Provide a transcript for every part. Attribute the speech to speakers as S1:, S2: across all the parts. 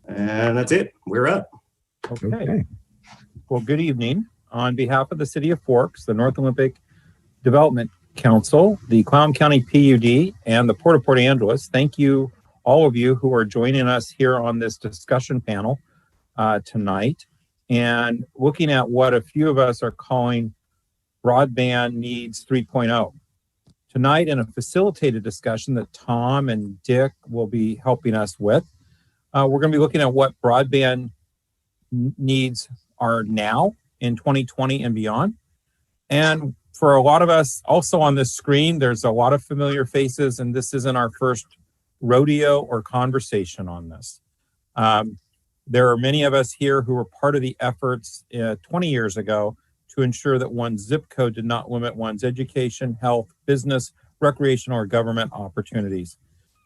S1: And that's it. We're up.
S2: Okay. Well, good evening. On behalf of the City of Forks, the North Olympic Development Council, the Clallam County PUD, and the Port of Port Angeles, thank you, all of you who are joining us here on this discussion panel tonight, and looking at what a few of us are calling Broadband Needs 3.0. Tonight, in a facilitated discussion that Tom and Dick will be helping us with, we're going to be looking at what broadband needs are now in 2020 and beyond. And for a lot of us also on this screen, there's a lot of familiar faces, and this isn't our first rodeo or conversation on this. There are many of us here who were part of the efforts 20 years ago to ensure that one's zip code did not limit one's education, health, business, recreational, or government opportunities.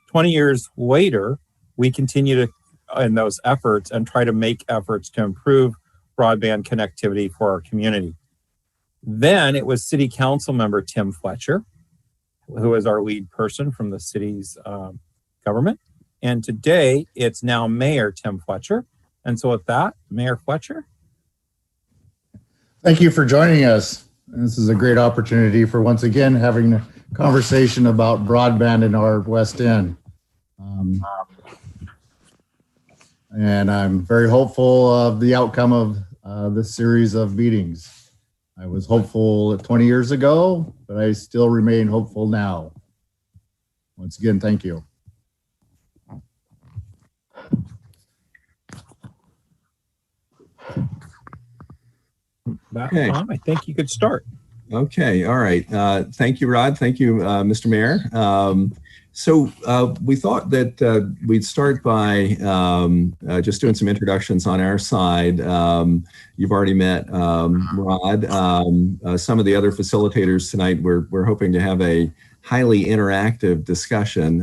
S2: 20 years later, we continue to in those efforts and try to make efforts to improve broadband connectivity for our community. Then it was City Council member Tim Fletcher, who is our lead person from the city's government. And today it's now Mayor Tim Fletcher. And so with that, Mayor Fletcher.
S3: Thank you for joining us. This is a great opportunity for once again having a conversation about broadband in our West End. And I'm very hopeful of the outcome of this series of meetings. I was hopeful 20 years ago, but I still remain hopeful now. Once again, thank you.
S2: Okay. Tom, I think you could start.
S4: Okay, all right. Thank you, Rod. Thank you, Mr. Mayor. So we thought that we'd start by just doing some introductions on our side. You've already met Rod. Some of the other facilitators tonight, we're hoping to have a highly interactive discussion.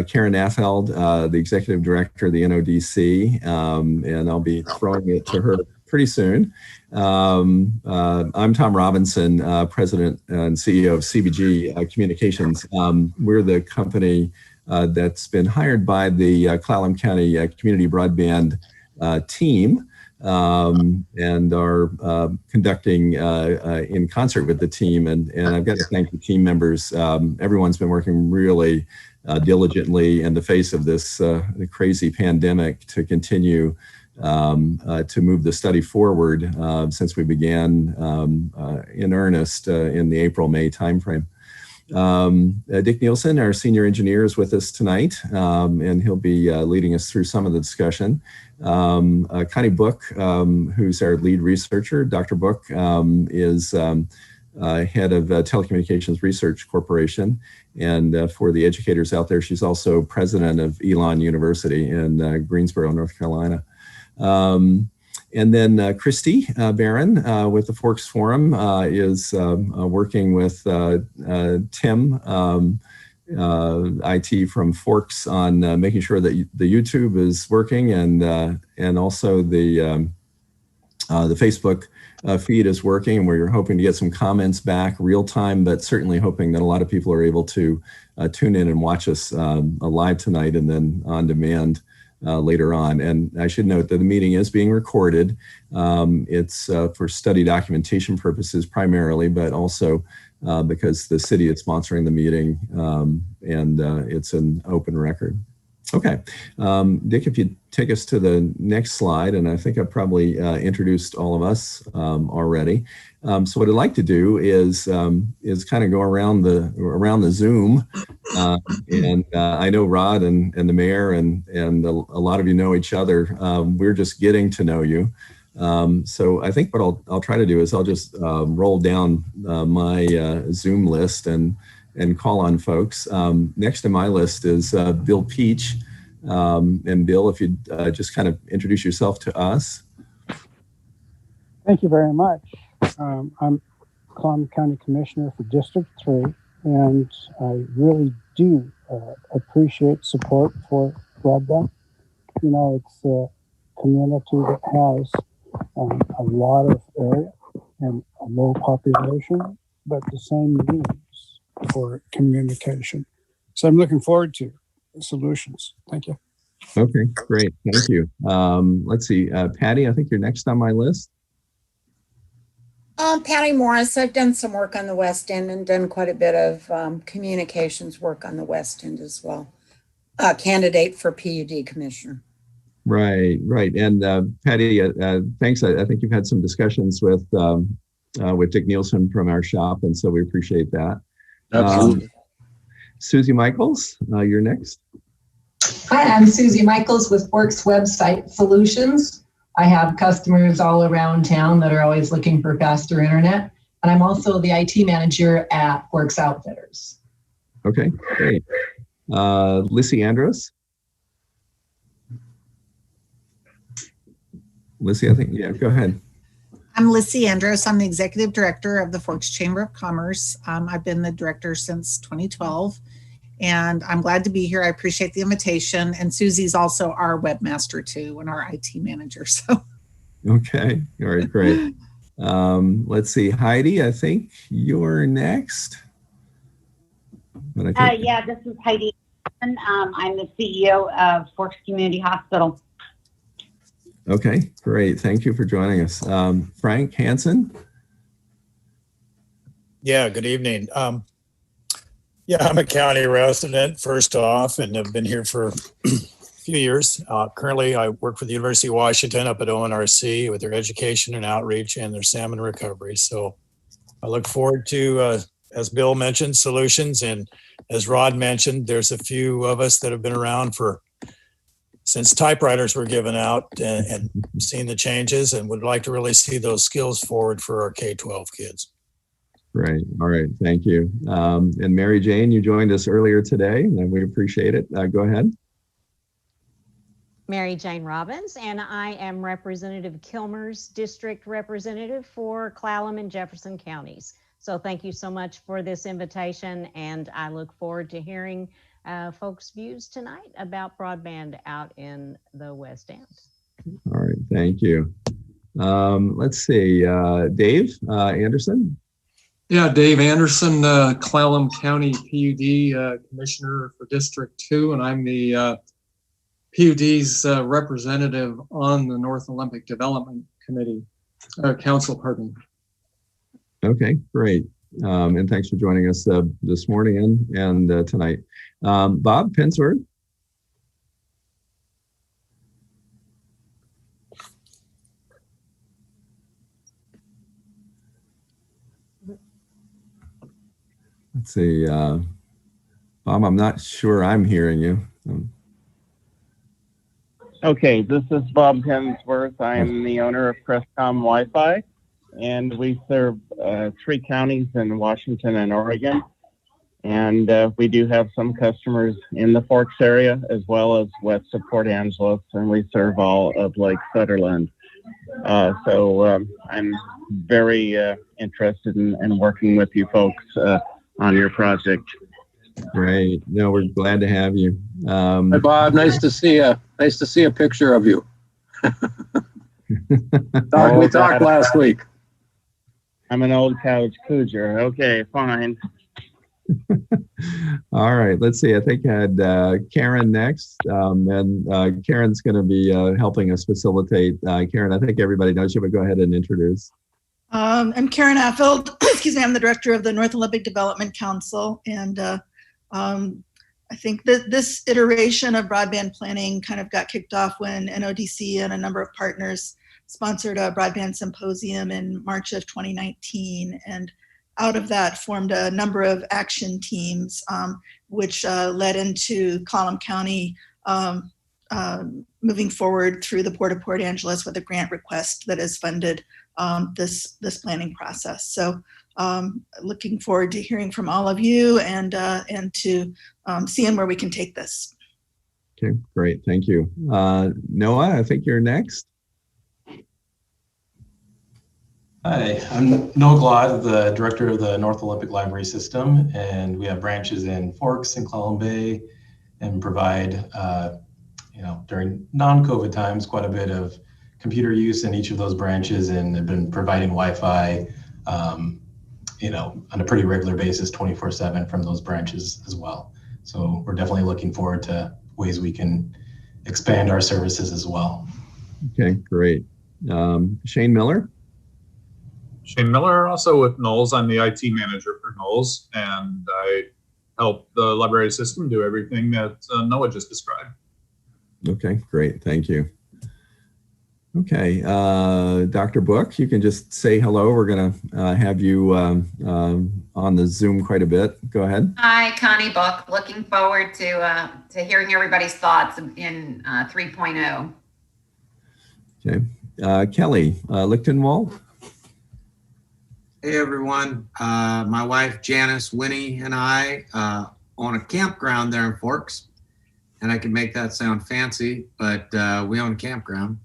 S4: Karen Natheld, the Executive Director of the NODC, and I'll be throwing it to her pretty soon. I'm Tom Robinson, President and CEO of CBG Communications. We're the company that's been hired by the Clallam County Community Broadband team and are conducting in concert with the team. And I've got to thank the team members. Everyone's been working really diligently in the face of this crazy pandemic to continue to move the study forward since we began in earnest in the April-May timeframe. Dick Nielsen, our senior engineer, is with us tonight, and he'll be leading us through some of the discussion. Connie Book, who's our lead researcher. Dr. Book is head of Telecommunications Research Corporation. And for the educators out there, she's also president of Elon University in Greensboro, North Carolina. And then Christy Barron with the Forks Forum is working with Tim, IT from Forks, on making sure that the YouTube is working, and also the Facebook feed is working, and we're hoping to get some comments back real time, but certainly hoping that a lot of people are able to tune in and watch us live tonight and then on demand later on. And I should note that the meeting is being recorded. It's for study documentation purposes primarily, but also because the city is sponsoring the meeting, and it's an open record. Okay, Dick, if you take us to the next slide, and I think I've probably introduced all of us already. So what I'd like to do is kind of go around the Zoom, and I know Rod and the mayor and a lot of you know each other. We're just getting to know you. So I think what I'll try to do is I'll just roll down my Zoom list and call on folks. Next on my list is Bill Peach. And Bill, if you'd just kind of introduce yourself to us.
S5: Thank you very much. I'm Clallam County Commissioner for District 3, and I really do appreciate support for broadband. You know, it's a community that has a lot of area and a low population, but the same needs for communication. So I'm looking forward to solutions. Thank you.
S4: Okay, great. Thank you. Let's see, Patty, I think you're next on my list.
S6: Patty Morris. I've done some work on the West End and done quite a bit of communications work on the West End as well. Candidate for PUD commissioner.
S4: Right. And Patty, thanks. I think you've had some discussions with Dick Nielsen from our shop, and so we appreciate that.
S7: Absolutely.
S4: Susie Michaels, you're next.
S8: Hi, I'm Susie Michaels with Forks Website Solutions. I have customers all around town that are always looking for faster internet. And I'm also the IT manager at Forks Outfitters.
S4: Okay, great. Lissy Andros. Lissy, I think, yeah, go ahead.
S9: I'm Lissy Andros. I'm the executive director of the Forks Chamber of Commerce. I've been the director since 2012. And I'm glad to be here. I appreciate the invitation. And Susie's also our webmaster too, and our IT manager. So,
S4: okay, all right, great. Let's see, Heidi. I think you're next.
S10: Yeah, this is Heidi. I'm the CEO of Forks Community Hospital.
S4: Okay, great. Thank you for joining us, Frank Hansen.
S11: Yeah, good evening. Yeah, I'm a county resident, first off, and have been here for a few years. Currently, I work for the University of Washington up at ONRC with their education and outreach and their salmon recovery. So I look forward to, as Bill mentioned, solutions. And as Rod mentioned, there's a few of us that have been around since typewriters were given out and seen the changes and would like to really see those skills forward for our K-12 kids.
S4: Right. All right. Thank you. And Mary Jane, you joined us earlier today, and we appreciate it. Go ahead.
S12: Mary Jane Robbins, and I am Representative Kilmer's district representative for Clallam and Jefferson counties. So thank you so much for this invitation, and I look forward to hearing folks' views tonight about broadband out in the West End.
S4: All right. Thank you. Let's see. Dave Anderson.
S7: Yeah, Dave Anderson, Clallam County PUD Commissioner for District 2, and I'm the PUD's representative on the North Olympic Development Council, pardon.
S4: Okay, great. And thanks for joining us this morning and tonight. Bob Pensworth. Let's see, Bob, I'm not sure I'm hearing you.
S13: Okay, this is Bob Hemsworth. I am the owner of Crestcom Wi-Fi, and we serve 3 counties in Washington and Oregon. And we do have some customers in the Forks area as well as west of Port Angeles, and we serve all of Lake Sutherland. So I'm very interested in working with you folks on your project.
S4: Great. No, we're glad to have you.
S14: Hi, Bob. Nice to see you. Nice to see a picture of you. We talked last week.
S13: I'm an old couch cougar. Okay, fine.
S4: All right. Let's see. I think I had Karen next. And Karen's going to be helping us facilitate. Karen, I think everybody knows you, but go ahead and introduce.
S15: I'm Karen Affeld. Excuse me. I'm the director of the North Olympic Development Council. And I think that this iteration of broadband planning kind of got kicked off when NODC and a number of partners sponsored a broadband symposium in March of 2019. And out of that formed a number of action teams, which led into Clallam County moving forward through the Port of Port Angeles with a grant request that has funded this planning process. So looking forward to hearing from all of you and to seeing where we can take this.
S4: Okay, great. Thank you. Noah, I think you're next.
S16: Hi, I'm Noah Glod, the director of the North Olympic Library System, and we have branches in Forks and Clallam Bay and provide, during non-COVID times, quite a bit of computer use in each of those branches and have been providing Wi-Fi, on a pretty regular basis, 24/7 from those branches as well. So we're definitely looking forward to ways we can expand our services as well.
S4: Okay, great. Shane Miller.
S17: Shane Miller, also with Knowles. I'm the IT manager for Knowles, and I help the library system do everything that Noah just described. Okay,
S4: great. Thank you. Okay, Dr. Book, you can just say hello. We're going to have you on the Zoom quite a bit. Go ahead.
S18: Hi, Connie Book. Looking forward to hearing everybody's thoughts in 3.0.
S4: Okay, Kelly Lichtenwald.
S19: Hey everyone, my wife Janice, Winnie, and I own a campground there in Forks, and I can make that sound fancy, but we own a campground.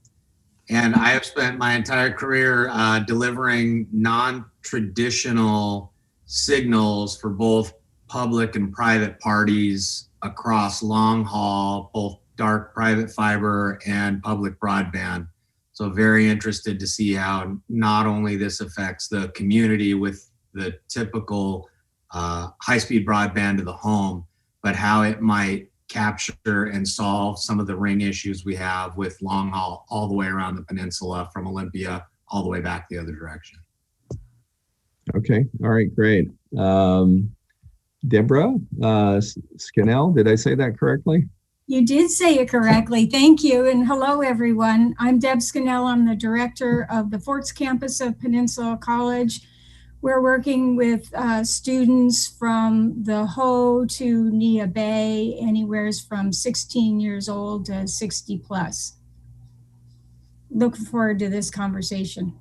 S19: And I have spent my entire career delivering non-traditional signals for both public and private parties across long haul, both dark private fiber and public broadband. So very interested to see how not only this affects the community with the typical high-speed broadband to the home, but how it might capture and solve some of the ring issues we have with long haul all the way around the peninsula from Olympia all the way back the other direction.
S4: Okay, all right, great. Deborah Scannell, did I say that correctly?
S20: You did say it correctly. Thank you. And hello, everyone. I'm Deb Scannell. I'm the director of the Forks campus of Peninsula College. We're working with students from the Ho to Nia Bay, anywhere from 16 years old to 60 plus. Looking forward to this conversation.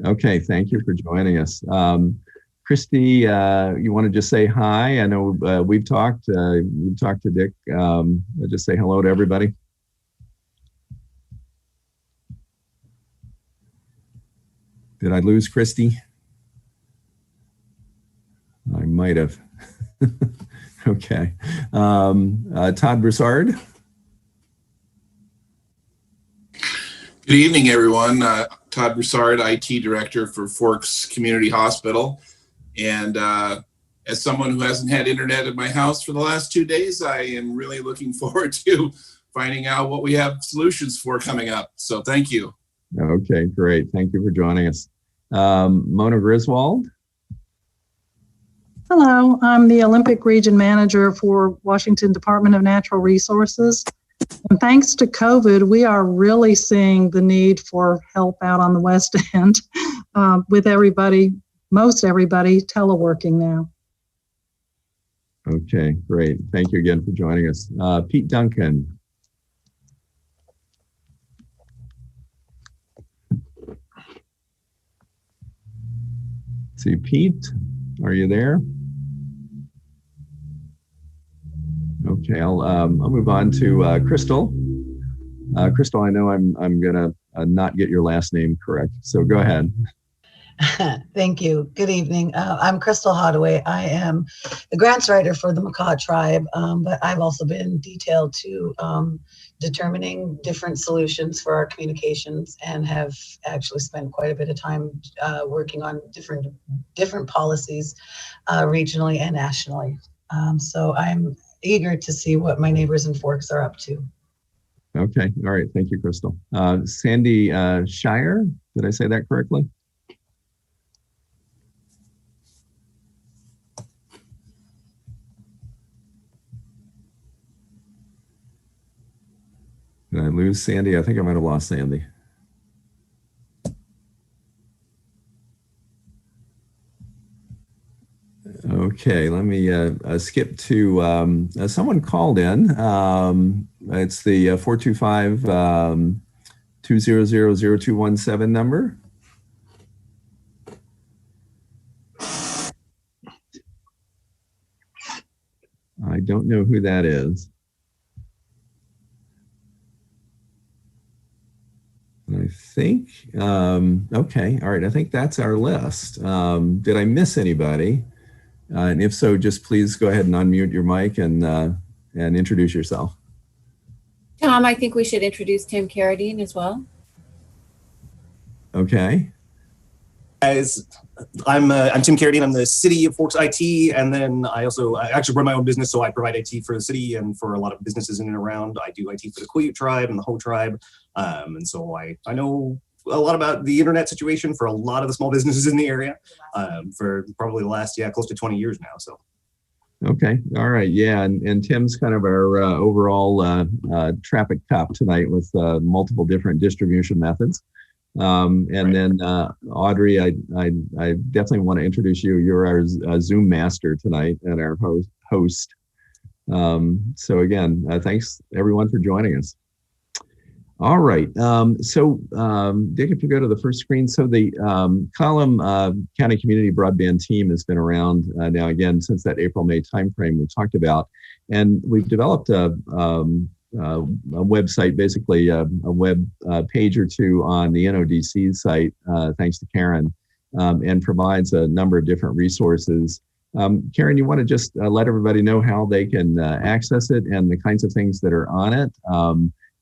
S4: Okay, thank you for joining us. Christy, you want to just say hi? I know we've talked. You've talked to Dick. Just say hello to everybody. Did I lose Christy? I might have. Okay. Todd Broussard.
S21: Good evening, everyone. Todd Broussard, IT Director for Forks Community Hospital. And as someone who hasn't had internet at my house for the last 2 days, I am really looking forward to finding out what we have solutions for coming up. So thank you.
S4: Okay, great. Thank you for joining us. Mona Griswold.
S22: Hello, I'm the Olympic Region Manager for Washington Department of Natural Resources. And thanks to COVID, we are really seeing the need for help out on the West End with everybody, most everybody teleworking now.
S4: Okay, great. Thank you again for joining us. Pete Duncan. See, Pete, are you there? Okay, I'll move on to Crystal. Crystal, I know I'm gonna not get your last name correct, so go ahead.
S23: Thank you. Good evening. I'm Crystal Hadaway. I am the grants writer for the Makah tribe, but I've also been detailed to determining different solutions for our communications and have actually spent quite a bit of time working on different policies regionally and nationally. So I'm eager to see what my neighbors in Forks are up to.
S4: Okay. All right. Thank you, Crystal. Sandy Shire, did I say that correctly? Did I lose Sandy? I think I might have lost Sandy. Okay, let me skip to someone called in. It's the 425-200-0217 number. I don't know who that is. I think, okay, all right, I think that's our list. Did I miss anybody? And if so, just please go ahead and unmute your mic and introduce yourself.
S24: Tom, I think we should introduce Tim Carradine as well.
S4: Okay.
S1: Guys, I'm Tim Carradine. I'm the City of Forks IT, and then I actually run my own business, so I provide IT for the city and for a lot of businesses in and around. I do IT for the Quiute tribe and the Hoh tribe, and so I know a lot about the internet situation for a lot of the small businesses in the area for probably the last close to 20 years now. So.
S4: Okay. All right. Yeah. And Tim's kind of our overall traffic cop tonight with multiple different distribution methods. And then Audrey, I definitely want to introduce you. You're our Zoom master tonight and our host. So again, thanks everyone for joining us. All right. Dick, if you go to the first screen, so the Clallam County Community Broadband team has been around now again since that April-May timeframe we talked about, and we've developed a website, basically a web page or two on the NODC site, thanks to Karen, and provides a number of different resources. Karen, you want to just let everybody know how they can access it and the kinds of things that are on it?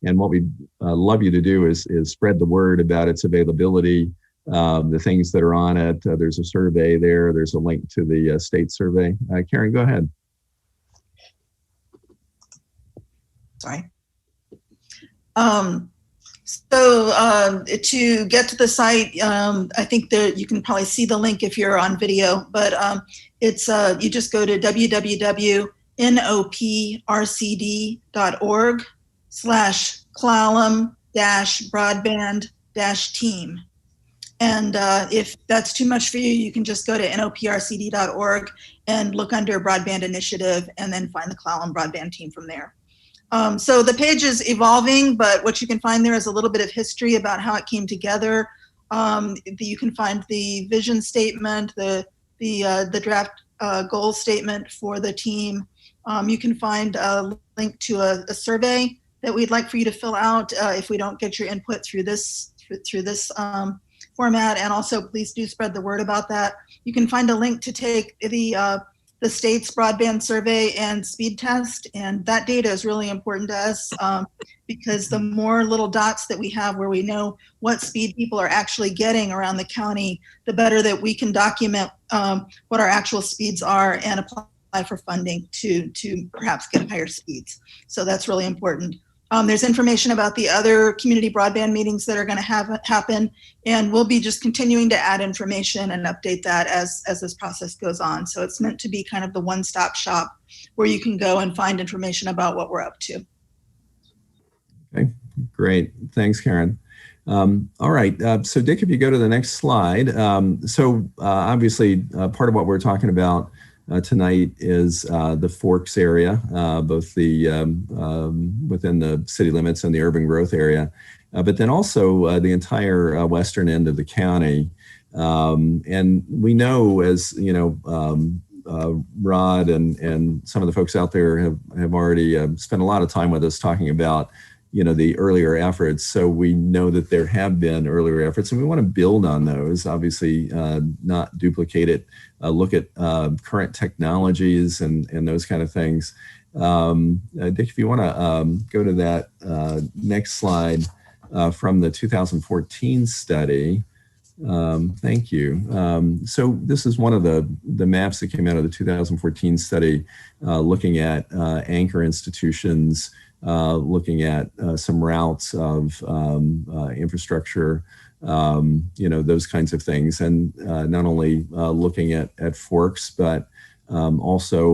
S4: And what we'd love you to do is spread the word about its availability, the things that are on it. There's a survey there. There's a link to the state survey. Karen, go ahead.
S15: Sorry. To get to the site, I think that you can probably see the link if you're on video, but it's you just go to www.noprcd.org/Clallam-broadband-team. And if that's too much for you, you can just go to noprcd.org and look under Broadband Initiative and then find the Clallam Broadband Team from there. So the page is evolving, but what you can find there is a little bit of history about how it came together. You can find the vision statement, the draft goal statement for the team. You can find a link to a survey that we'd like for you to fill out if we don't get your input through this format. And also, please do spread the word about that. You can find a link to take the state's broadband survey and speed test, and that data is really important to us because the more little dots that we have where we know what speed people are actually getting around the county, the better that we can document what our actual speeds are and apply for funding to perhaps get higher speeds. So that's really important. There's information about the other community broadband meetings that are going to happen, and we'll be just continuing to add information and update that as this process goes on. So it's meant to be kind of the one-stop shop where you can go and find information about what we're up to.
S4: Okay, great. Thanks, Karen. All right, so Dick, if you go to the next slide. Obviously, part of what we're talking about tonight is the Forks area, both the within the city limits and the urban growth area, but then also the entire western end of the county. And we know, as you know, Rod and some of the folks out there have already spent a lot of time with us talking about the earlier efforts. So we know that there have been earlier efforts, and we want to build on those, obviously not duplicate it, look at current technologies and those kind of things. Dick, if you want to go to that next slide from the 2014 study. Thank you. So this is one of the maps that came out of the 2014 study looking at anchor institutions, looking at some routes of infrastructure, those kinds of things, and not only looking at Forks, but also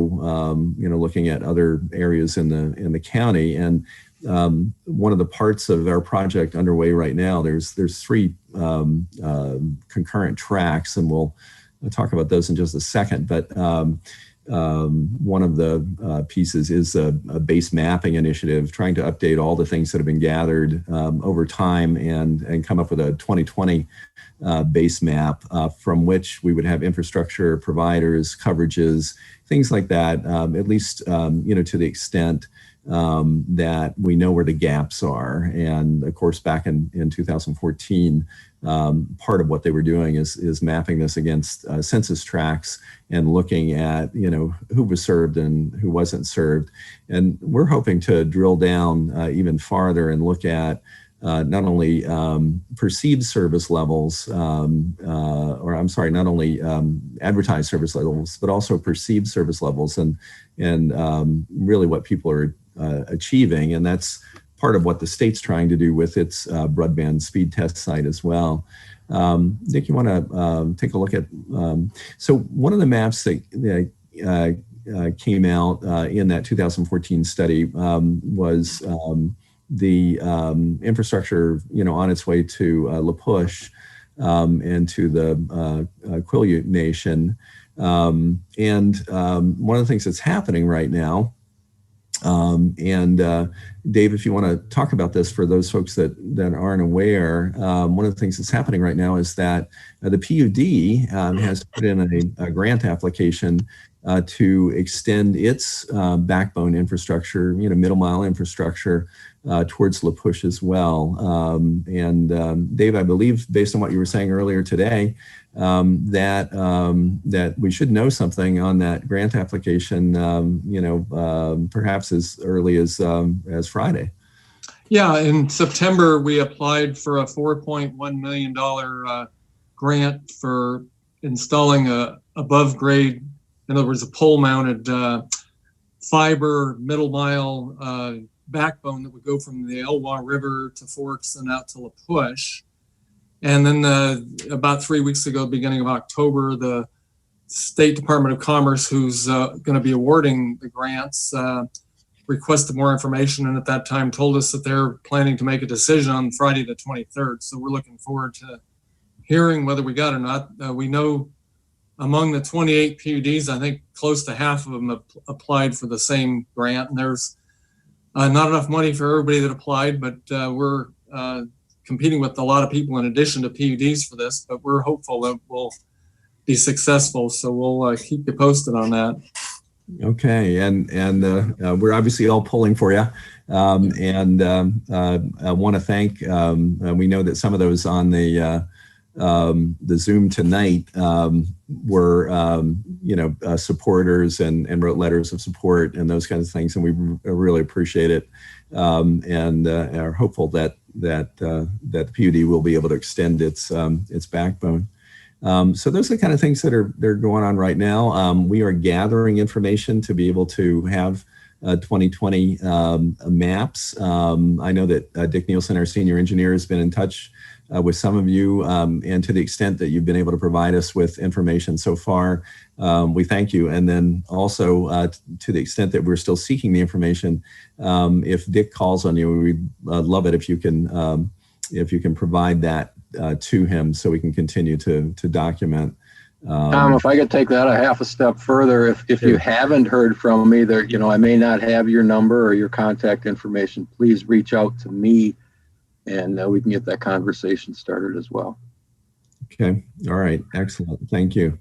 S4: looking at other areas in the county. And one of the parts of our project underway right now, there's three concurrent tracks, and we'll talk about those in just a second. But one of the pieces is a base mapping initiative, trying to update all the things that have been gathered over time and come up with a 2020 base map from which we would have infrastructure providers, coverages, things like that, at least to the extent that we know where the gaps are. And of course, back in 2014, part of what they were doing is mapping this against census tracts and looking at who was served and who wasn't served. And we're hoping to drill down even farther and look at not only perceived service levels, not only advertised service levels, but also perceived service levels, and really what people are achieving. And that's part of what the state's trying to do with its broadband speed test site as well. Nick, you want to take a look at, so one of the maps that came out in that 2014 study was the infrastructure, on its way to La Push and to the Quileute Nation. And one of the things that's happening right now, Dave, if you want to talk about this for those folks that aren't aware, one of the things that's happening right now is that the PUD has put in a grant application to extend its backbone infrastructure, middle mile infrastructure towards La Push as well. Dave, I believe, based on what you were saying earlier today, that we should know something on that grant application, perhaps as early as Friday.
S7: Yeah, in September, we applied for a $4.1 million grant for installing a above grade, in other words, a pole mounted fiber middle mile backbone that would go from the Elwha River to Forks and out to La Push. And then about 3 weeks ago, beginning of October, the State Department of Commerce, who's going to be awarding the grants, requested more information, and at that time told us that they're planning to make a decision on Friday the 23rd. So we're looking forward to hearing whether we got it or not. We know among the 28 PUDs, I think close to half of them have applied for the same grant, and there's not enough money for everybody that applied, but we're competing with a lot of people in addition to PUDs for this, but we're hopeful that we'll be successful. So we'll keep you posted on that.
S4: Okay, and we're obviously all pulling for you, and I want to thank. We know that some of those on the Zoom tonight were supporters and wrote letters of support and those kinds of things, and we really appreciate it, and are hopeful that the PUD will be able to extend its backbone. So those are the kind of things that are going on right now. We are gathering information to be able to have 2020 maps. I know that Dick Nielsen, our senior engineer, has been in touch with some of you, and to the extent that you've been able to provide us with information so far, we thank you. And then also to the extent that we're still seeking the information, if Dick calls on you, we'd love it if you can provide that to him so we can continue to document.
S14: Tom, if I could take that a half a step further, if you haven't heard from me, there, I may not have your number or your contact information, please reach out to me, and we can get that conversation started as well.
S4: Okay. All right. Excellent. Thank you.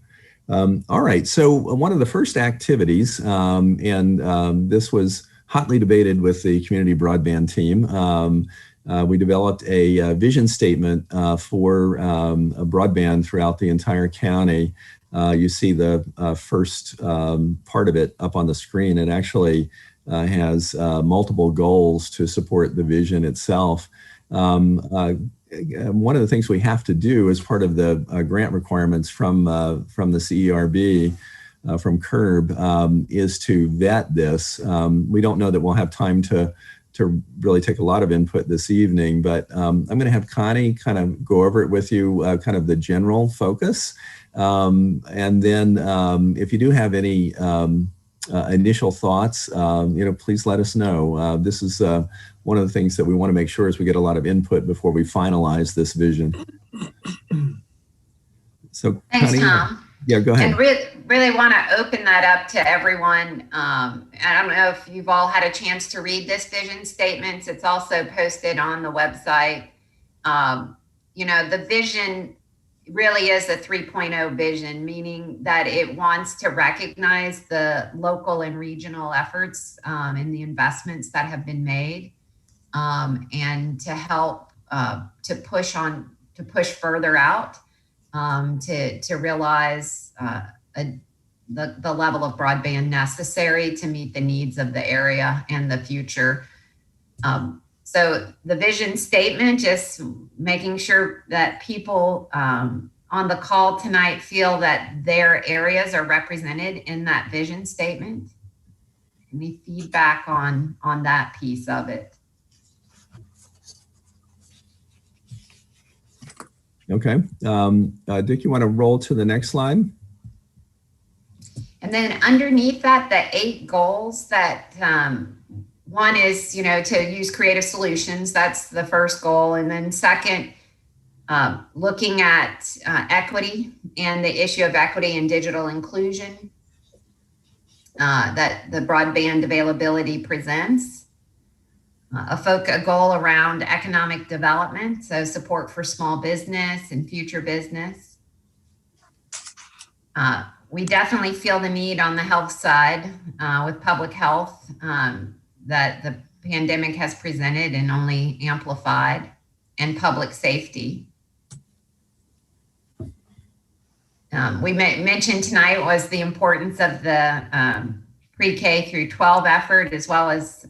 S4: All right. So one of the first activities, and this was hotly debated with the community broadband team, we developed a vision statement for broadband throughout the entire county. You see the first part of it up on the screen. It actually has multiple goals to support the vision itself. One of the things we have to do as part of the grant requirements from the CERB, from CURB, is to vet this. We don't know that we'll have time to really take a lot of input this evening, but I'm going to have Connie kind of go over it with you, kind of the general focus. And then if you do have any initial thoughts, please let us know. This is one of the things that we want to make sure is we get a lot of input before we finalize this vision. So,
S18: thanks,
S4: Connie,
S18: Tom.
S4: Yeah, go ahead.
S18: And really want to open that up to everyone. I don't know if you've all had a chance to read this vision statement. It's also posted on the website. The vision really is a 3.0 vision, meaning that it wants to recognize the local and regional efforts and the investments that have been made, and to help to push further out, to realize the level of broadband necessary to meet the needs of the area and the future. So the vision statement, just making sure that people on the call tonight feel that their areas are represented in that vision statement. Any feedback on that piece of it?
S4: Okay. Dick, you want to roll to the next slide?
S18: And then underneath that, the 8 goals that one is, to use creative solutions. That's the first goal. And then second, looking at equity and the issue of equity and digital inclusion that the broadband availability presents. A goal around economic development, so support for small business and future business. We definitely feel the need on the health side with public health that the pandemic has presented and only amplified, and public safety. We mentioned tonight was the importance of the pre-K through 12 effort, as well as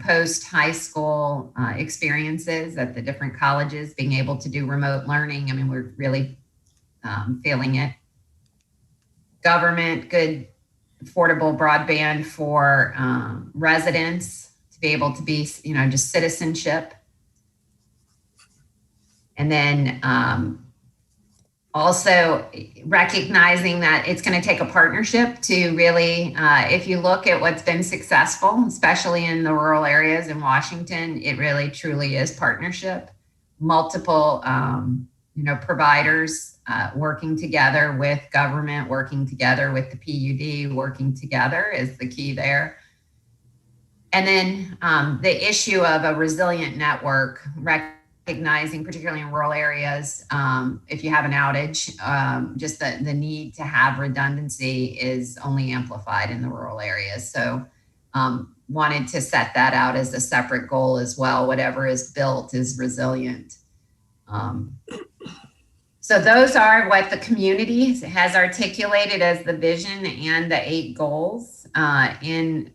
S18: post high school experiences at the different colleges, being able to do remote learning. I mean, we're really feeling it. Government, good affordable broadband for residents to be able to be, just citizenship. And then also recognizing that it's going to take a partnership to really, if you look at what's been successful, especially in the rural areas in Washington, it really truly is partnership. Multiple, providers working together with government, working together with the PUD, working together is the key there. And then the issue of a resilient network, recognizing, particularly in rural areas, if you have an outage, just the need to have redundancy is only amplified in the rural areas. So wanted to set that out as a separate goal as well. Whatever is built is resilient. So those are what the community has articulated as the vision and the 8 goals in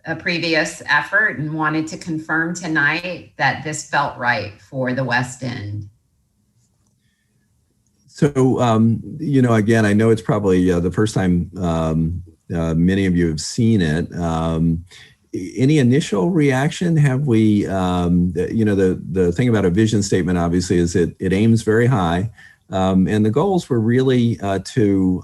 S18: a previous effort, and wanted to confirm tonight that this felt right for the West End.
S4: So, again, I know it's probably the first time many of you have seen it. Any initial reaction? Have we, the thing about a vision statement, obviously, is it aims very high. And the goals were really to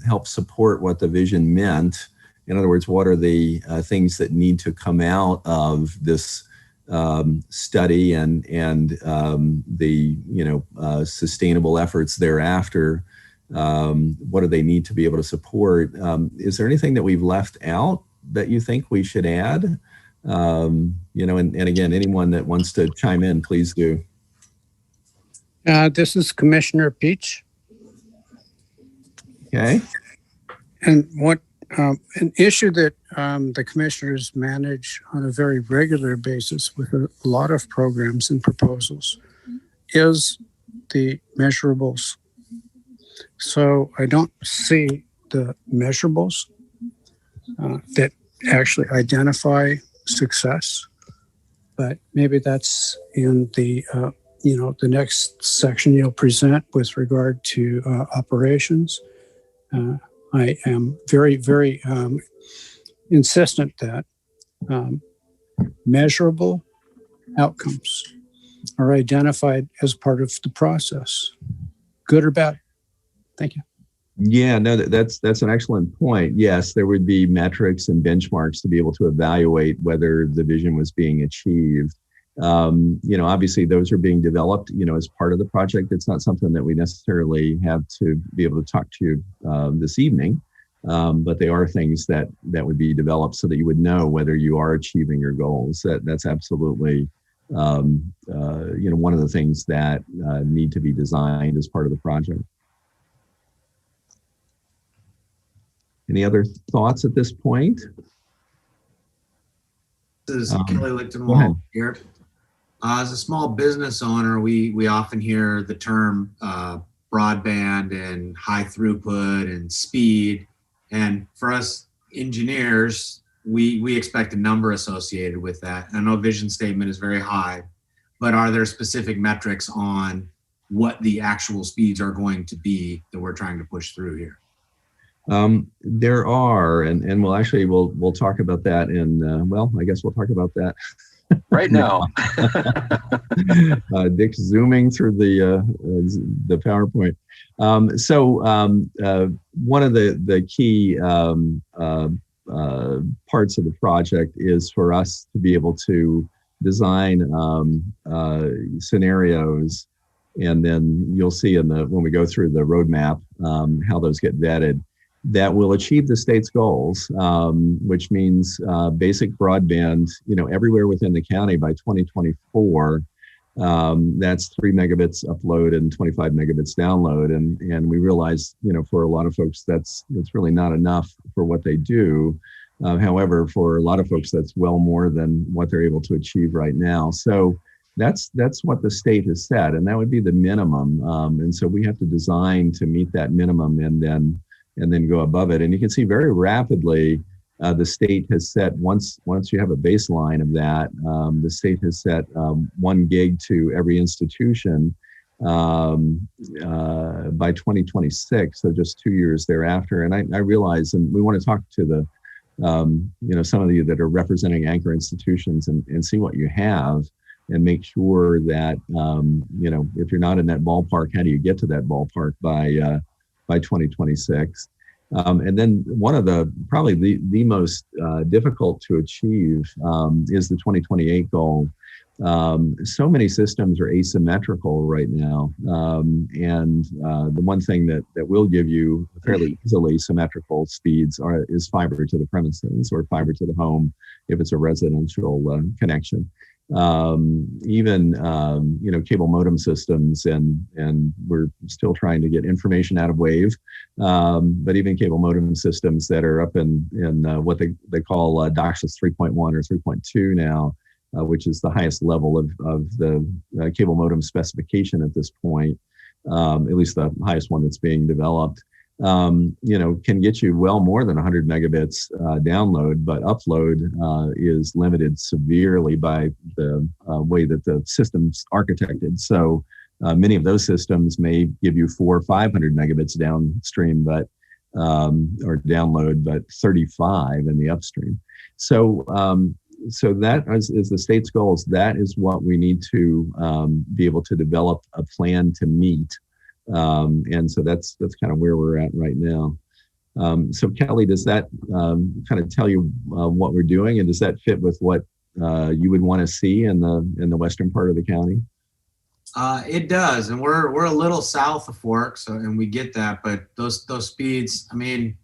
S4: help support what the vision meant. In other words, what are the things that need to come out of this study and the sustainable efforts thereafter? What do they need to be able to support? Is there anything that we've left out that you think we should add? And again, anyone that wants to chime in, please do.
S2: This is Commissioner Peach.
S4: Okay.
S2: And what an issue that the commissioners manage on a very regular basis with a lot of programs and proposals is the measurables. So I don't see the measurables that actually identify success, but maybe that's in the the next section you'll present with regard to operations. I am very, very insistent that measurable outcomes are identified as part of the process, good or bad. Thank you.
S4: Yeah, no, that's an excellent point. Yes, there would be metrics and benchmarks to be able to evaluate whether the vision was being achieved. Obviously those are being developed, as part of the project. It's not something that we necessarily have to be able to talk to you this evening, but they are things that would be developed so that you would know whether you are achieving your goals. That's absolutely, one of the things that need to be designed as part of the project. Any other thoughts at this point?
S19: This is Kelly Lichtenwald here. As a small business owner, we often hear the term broadband and high throughput and speed. And for us engineers, we expect a number associated with that. I know vision statement is very high, but are there specific metrics on what the actual speeds are going to be that we're trying to push through here?
S4: There are, and we'll talk about that in, well, I guess we'll talk about that
S14: right now.
S4: Dick's zooming through the PowerPoint. One of the key parts of the project is for us to be able to design scenarios, and then you'll see when we go through the roadmap how those get vetted, that will achieve the state's goals, which means basic broadband, everywhere within the county by 2024. That's 3 megabits upload and 25 megabits download, and we realize, for a lot of folks, that's really not enough for what they do. However, for a lot of folks, that's well more than what they're able to achieve right now. So that's what the state has set, and that would be the minimum. And so we have to design to meet that minimum, and then go above it. And you can see very rapidly, the state has set, once you have a baseline of that, the state has set 1 gig to every institution by 2026, so just 2 years thereafter. And I realize, and we want to talk to the, some of you that are representing anchor institutions and see what you have, and make sure that, if you're not in that ballpark, how do you get to that ballpark by 2026? And then one of probably the most difficult to achieve is the 2028 goal. So many systems are asymmetrical right now. And the one thing that will give you fairly easily symmetrical speeds is fiber to the premises or fiber to the home if it's a residential connection. Even cable modem systems, and we're still trying to get information out of Wave, but even cable modem systems that are up in what they call DOCSIS 3.1 or 3.2 now, which is the highest level of the cable modem specification at this point, at least the highest one that's being developed. Can get you well more than 100 megabits download, but upload is limited severely by the way that the system's architected. So many of those systems may give you 400 or 500 megabits downstream, but or download, but 35 in the upstream. So that is the state's goals. That is what we need to be able to develop a plan to meet. And so that's kind of where we're at right now. So Kelly, does that kind of tell you what we're doing, and does that fit with what you would want to see in the western part of the county?
S19: It does, and we're a little south of Forks, and we get that. But those speeds, I mean,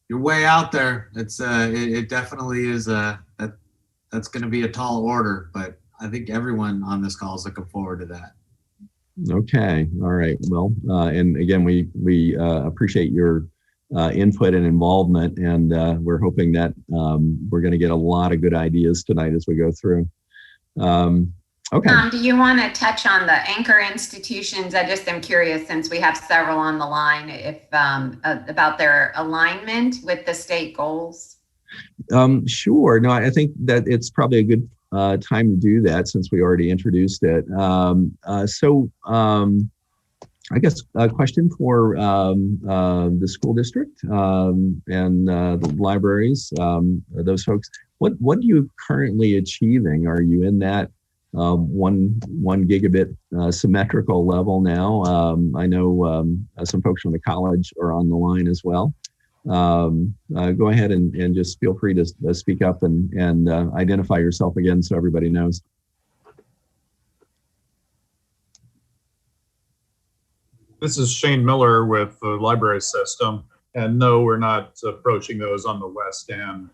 S19: you're way out there. It definitely is that's going to be a tall order. But I think everyone on this call is looking forward to that.
S4: Okay. All right. Well, and again, we appreciate your input and involvement, and we're hoping that we're going to get a lot of good ideas tonight as we go through. Okay.
S18: Do you want to touch on the anchor institutions? I just am curious, since we have several on the line, if about their alignment with the state goals.
S4: Sure. No, I think that it's probably a good time to do that, since we already introduced it. I guess a question for the school district and the libraries, those folks. What are you currently achieving? Are you in that 1 gigabit symmetrical level now? I know some folks from the college are on the line as well. Go ahead and just feel free to speak up and identify yourself again so everybody knows.
S17: This is Shane Miller with the library system. And no, we're not approaching those on the west end.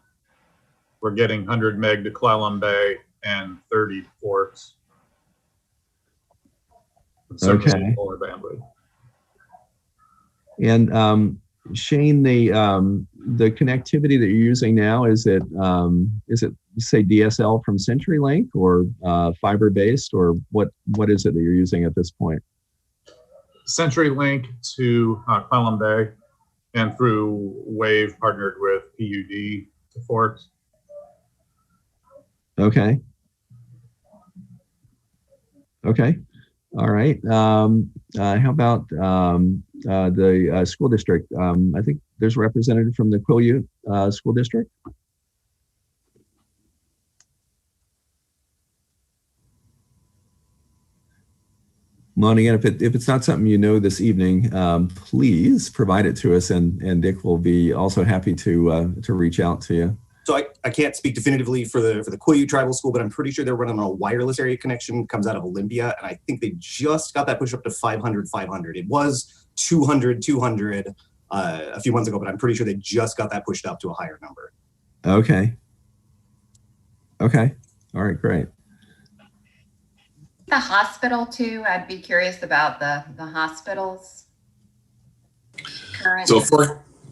S17: We're getting 100 meg to Clallam Bay and 30 Forks.
S4: Okay.
S17: Lower bandwidth.
S4: And Shane, the connectivity that you're using now, is it say DSL from CenturyLink or fiber based, or what is it that you're using at this point?
S17: CenturyLink to Clallam Bay, and through Wave partnered with PUD to Forks.
S4: Okay. Okay. All right. How about the school district? I think there's a representative from the Quileute School District. Well, and again, if it's not something you know this evening, please provide it to us, and Dick will be also happy to reach out to you.
S1: So I can't speak definitively for the Quileute Tribal School, but I'm pretty sure they're running on a wireless area connection, comes out of Olympia, and I think they just got that pushed up to 500. It was 200 a few months ago, but I'm pretty sure they just got that pushed up to a higher number.
S4: Okay. Okay. All right, great.
S18: The hospital too, I'd be curious about the hospitals.
S21: So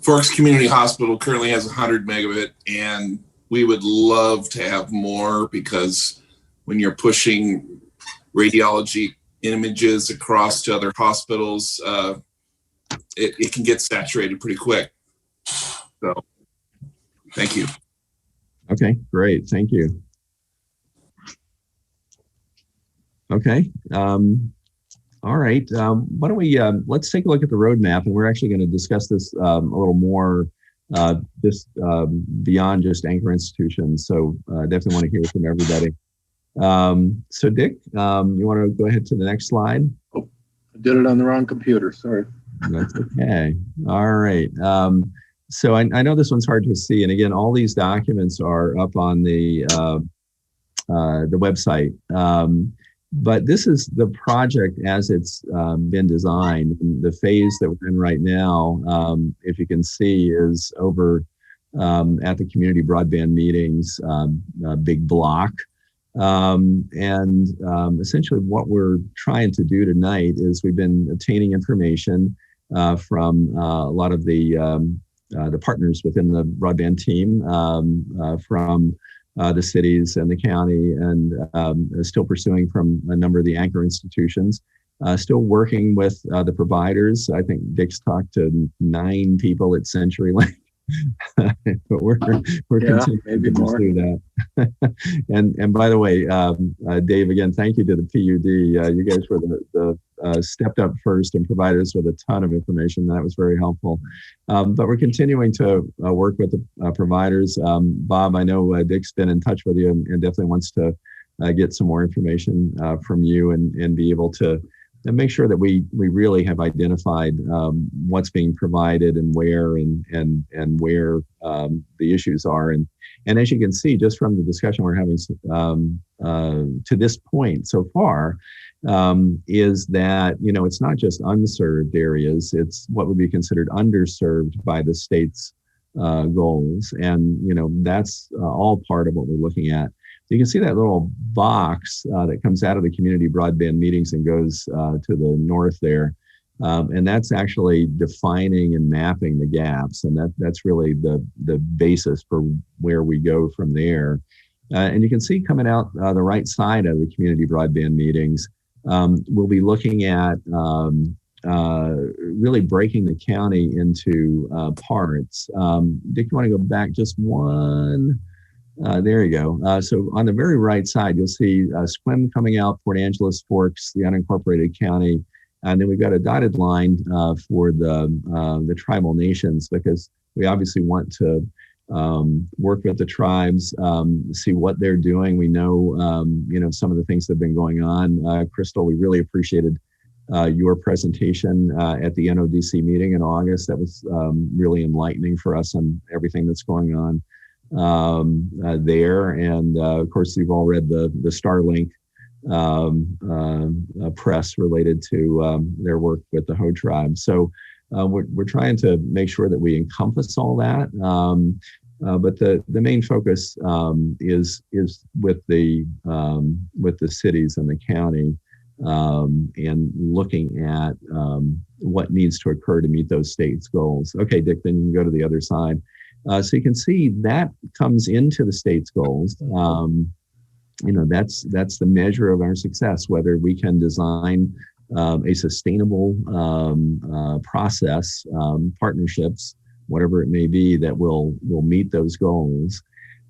S21: Forks Community Hospital currently has 100 megabit, and we would love to have more, because when you're pushing radiology images across to other hospitals, it can get saturated pretty quick. So thank you.
S4: Okay, great. Thank you. Okay. All right. Why don't we let's take a look at the roadmap, and we're actually going to discuss this a little more just beyond just anchor institutions. So definitely want to hear from everybody. So Dick, you want to go ahead to the next slide?
S14: Oh, I did it on the wrong computer. Sorry.
S4: That's okay. All right. So I know this one's hard to see, and again, all these documents are up on the website. But this is the project as it's been designed. The phase that we're in right now, if you can see, is over at the community broadband meetings, big block. Essentially what we're trying to do tonight is we've been obtaining information from a lot of the partners within the broadband team, from the cities and the county, and still pursuing from a number of the anchor institutions, still working with the providers. I think Dick's talked to 9 people at CenturyLink, but we're continuing to pursue that. and by the way, Dave, again, thank you to the PUD. You guys were the stepped up first and provided us with a ton of information. That was very helpful. But we're continuing to work with the providers. Bob, I know Dick's been in touch with you and definitely wants to get some more information from you and be able to make sure that we really have identified what's being provided and where and where the issues are. And as you can see, just from the discussion we're having to this point so far, is that, it's not just unserved areas, it's what would be considered underserved by the state's goals. And, that's all part of what we're looking at. You can see that little box that comes out of the community broadband meetings and goes to the north there. And that's actually defining and mapping the gaps. And that's really the basis for where we go from there. And you can see coming out the right side of the community broadband meetings, we'll be looking at really breaking the county into parts. Dick, you want to go back just one? There you go. So on the very right side, you'll see Sequim coming out, Port Angeles, Forks, the unincorporated county. And then we've got a dotted line for the tribal nations, because we obviously want to work with the tribes, see what they're doing. We know, some of the things that have been going on. Crystal, we really appreciated your presentation at the NODC meeting in August. That was really enlightening for us on everything that's going on there. And of course, you've all read the Starlink press related to their work with the Ho tribe. So we're trying to make sure that we encompass all that. But the main focus is with the cities and the county, and looking at what needs to occur to meet those states' goals. Okay, Dick, then you can go to the other side. So you can see that comes into the state's goals. That's the measure of our success, whether we can design a sustainable process, partnerships, whatever it may be, that will meet those goals.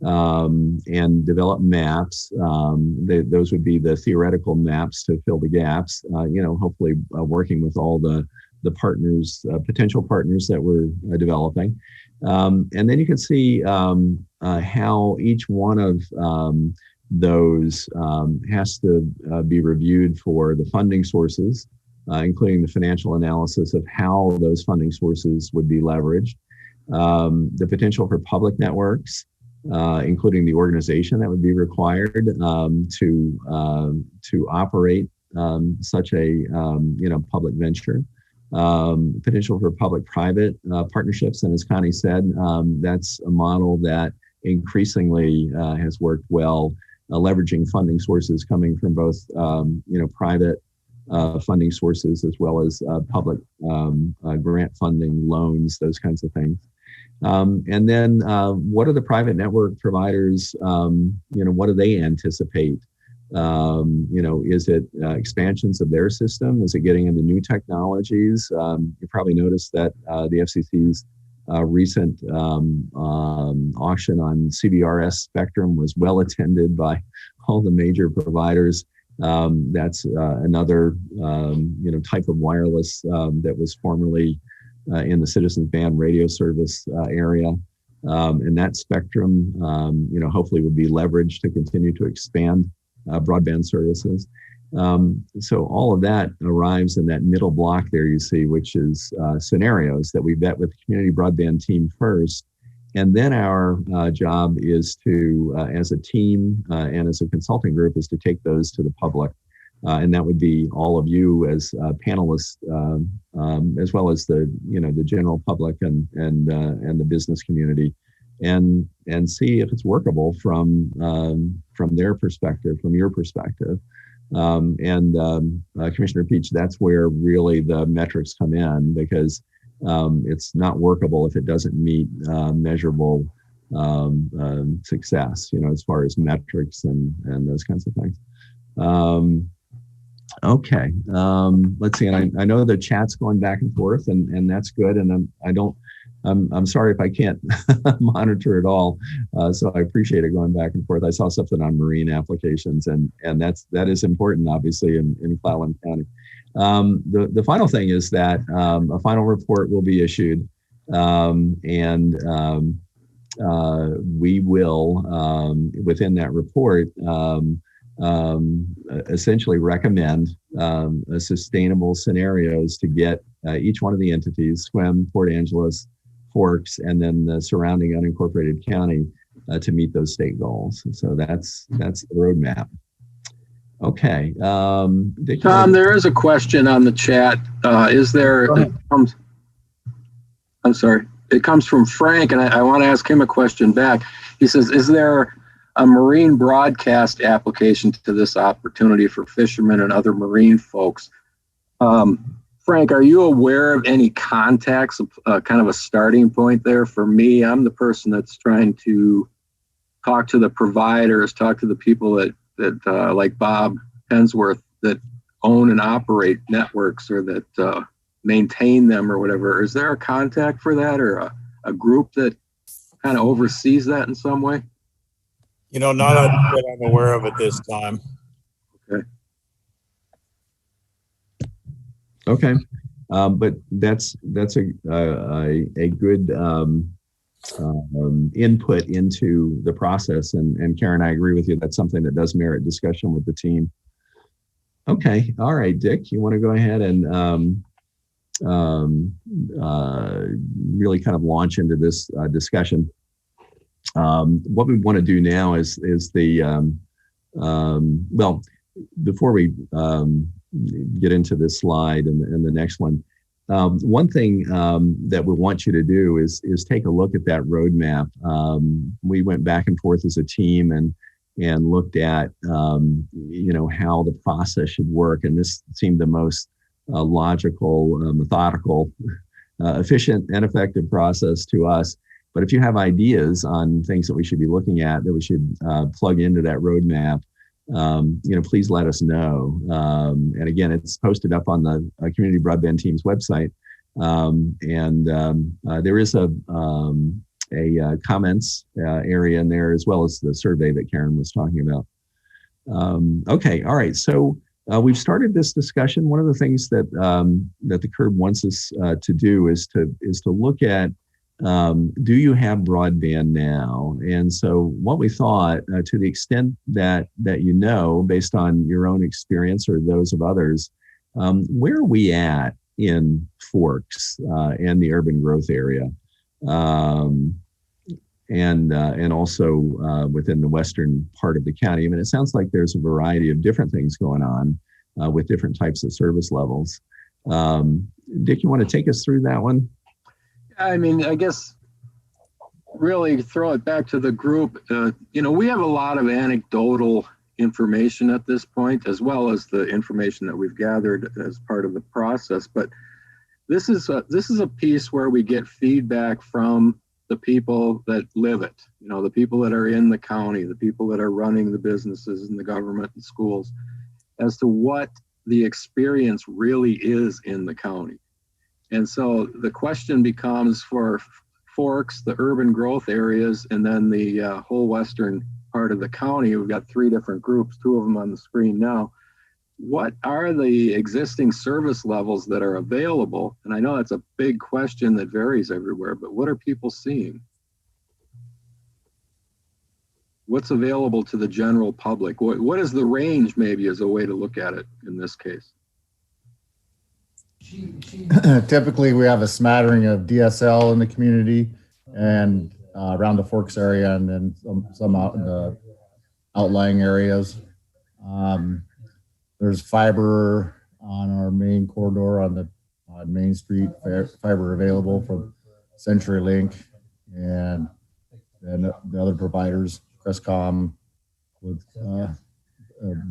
S4: and develop maps. Those would be the theoretical maps to fill the gaps, hopefully working with all the partners, potential partners that we're developing. And then you can see how each one of those has to be reviewed for the funding sources, including the financial analysis of how those funding sources would be leveraged, the potential for public networks, including the organization that would be required to operate such a public venture, potential for public-private partnerships. And as Connie said, that's a model that increasingly has worked well, leveraging funding sources coming from both private funding sources as well as public grant funding, loans, those kinds of things. And then what are the private network providers, what do they anticipate? Is it expansions of their system? Is it getting into new technologies? You probably noticed that the FCC's recent auction on CBRS spectrum was well attended by all the major providers. That's another type of wireless that was formerly in the citizens band radio service area. And that spectrum, hopefully will be leveraged to continue to expand broadband services. So all of that arrives in that middle block there you see, which is scenarios that we vet with the community broadband team first. And then our job is to, as a team and as a consulting group, is to take those to the public. And that would be all of you as panelists, as well as the general public and the business community, and see if it's workable from their perspective, from your perspective. Commissioner Peach, that's where really the metrics come in, because it's not workable if it doesn't meet measurable success, as far as metrics and those kinds of things. Okay, let's see. And I know the chat's going back and forth, and that's good. And I'm sorry if I can't monitor it all. So I appreciate it going back and forth. I saw something on marine applications, and that is important, obviously, in Clallam County. The final thing is that a final report will be issued, and we will, within that report, essentially recommend sustainable scenarios to get each one of the entities, SWIM, Port Angeles, Forks, and then the surrounding unincorporated county to meet those state goals. So that's the roadmap. Okay.
S14: Tom, there is a question on the chat. I'm sorry. It comes from Frank, and I want to ask him a question back. He says, is there a marine broadcast application to this opportunity for fishermen and other marine folks? Frank, are you aware of any contacts, kind of a starting point there? For me, I'm the person that's trying to talk to the providers, talk to the people that like Bob Pensworth, that own and operate networks or that maintain them or whatever. Is there a contact for that, or a group that kind of oversees that in some way?
S11: Not that I'm aware of at this time.
S4: Okay. But that's a good input into the process. And Karen, I agree with you. That's something that does merit discussion with the team. Okay. All right, Dick, you want to go ahead and really kind of launch into this discussion. What we want to do now is well, before we get into this slide and the next one, one thing that we want you to do is take a look at that roadmap. We went back and forth as a team and looked at how the process should work, and this seemed the most logical, methodical, efficient, and effective process to us. But if you have ideas on things that we should be looking at, that we should plug into that roadmap, please let us know. And again, it's posted up on the Community Broadband Team's website. There is a comments area in there, as well as the survey that Karen was talking about. Okay, all right. So we've started this discussion. One of the things that that the CURB wants us to do is to look at, do you have broadband now? And so what we thought, to the extent that you know, based on your own experience or those of others, where are we at in Forks and the urban growth area, and also within the western part of the county? I mean, it sounds like there's a variety of different things going on with different types of service levels. Dick, you want to take us through that one?
S14: I mean, I guess really throw it back to the group. You know, we have a lot of anecdotal information at this point, as well as the information that we've gathered as part of the process. But this is a piece where we get feedback from the people that live it. You know, the people that are in the county, the people that are running the businesses and the government and schools, as to what the experience really is in the county. And so the question becomes for Forks, the urban growth areas, and then the whole western part of the county. We've got 3 different groups, 2 of them on the screen now. What are the existing service levels that are available? And I know that's a big question that varies everywhere, but what are people seeing? What's available to the general public? What is the range, maybe, as a way to look at it in this case?
S3: Typically, we have a smattering of DSL in the community and around the Forks area, and then some out in the outlying areas. There's fiber on our main corridor on Main Street, fiber available from CenturyLink, and then the other providers, Crestcom, with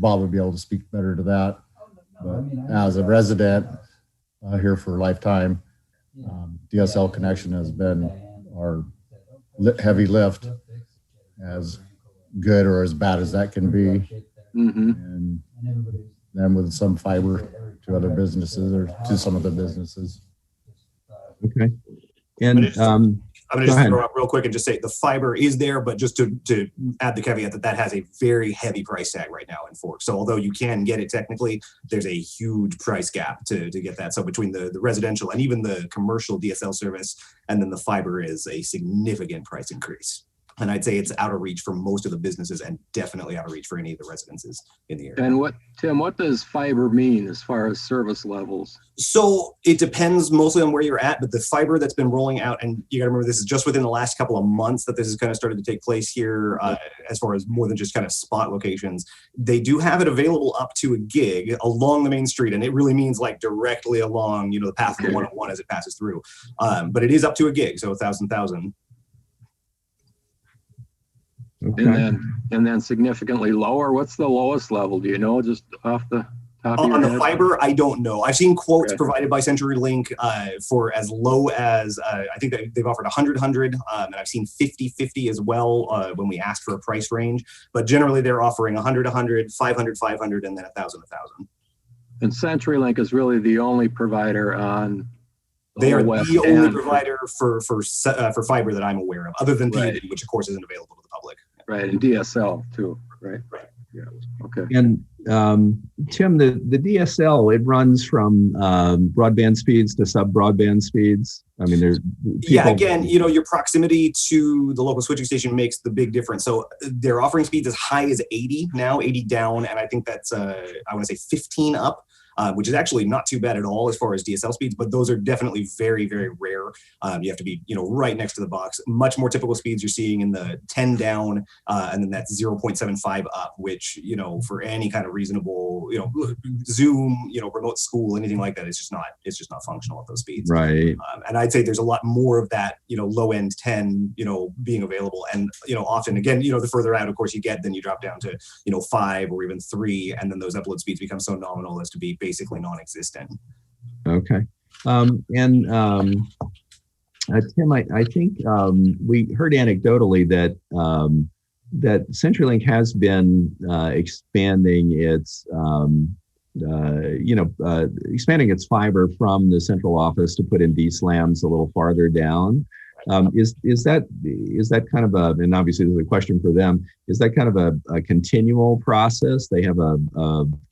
S3: Bob would be able to speak better to that. But as a resident here for a lifetime, DSL connection has been our heavy lift, as good or as bad as that can be.
S14: Mm-hmm.
S3: And then with some fiber to other businesses or to some of the businesses.
S4: Okay. And
S1: I'm going to just throw out real quick and just say the fiber is there, but just to add the caveat that has a very heavy price tag right now in Forks. So although you can get it technically, there's a huge price gap to get that. So between the residential and even the commercial DSL service, and then the fiber is a significant price increase. And I'd say it's out of reach for most of the businesses and definitely out of reach for any of the residences in the area.
S14: And Tim, what does fiber mean as far as service levels?
S1: So it depends mostly on where you're at, but the fiber that's been rolling out, and you got to remember this is just within the last couple of months that this has kind of started to take place here, as far as more than just kind of spot locations. They do have it available up to a gig along the main street, and it really means like directly along, the path of the 101 as it passes through. But it is up to a gig, so 1,000.
S4: Okay.
S14: And then significantly lower. What's the lowest level? Do you know, just off the top of your head?
S1: On the fiber, I don't know. I've seen quotes provided by CenturyLink for as low as I think they've offered 100, and I've seen 50 as well when we asked for a price range. But generally, they're offering 100, 500, and then 1,000.
S14: And CenturyLink is really the only provider on.
S1: They are the only provider for fiber that I'm aware of, other than PUD, which of course isn't available to the public.
S14: Right, and DSL too, right? Right. Yeah. Okay.
S4: And Tim, the DSL, it runs from broadband speeds to sub-broadband speeds. I mean, there's
S1: again, your proximity to the local switching station makes the big difference. So they're offering speeds as high as 80 now, 80 down, and I think that's I want to say 15 up. Which is actually not too bad at all as far as DSL speeds, but those are definitely very, very rare. You have to be, right next to the box. Much more typical speeds you're seeing in the 10 down, and then that's 0.75 up, which, for any kind of reasonable, Zoom, remote school, anything like that, it's just not functional at those speeds.
S4: Right.
S1: And I'd say there's a lot more of that, low end 10, being available. And, often, again, the further out, of course, you get, then you drop down to, 5 or even 3, and then those upload speeds become so nominal as to be basically non-existent.
S4: Okay. Tim, I think we heard anecdotally that that CenturyLink has been expanding its expanding its fiber from the central office to put in DSLAMs a little farther down. Is that kind of a, and obviously there's a question for them, is that kind of a continual process? They have a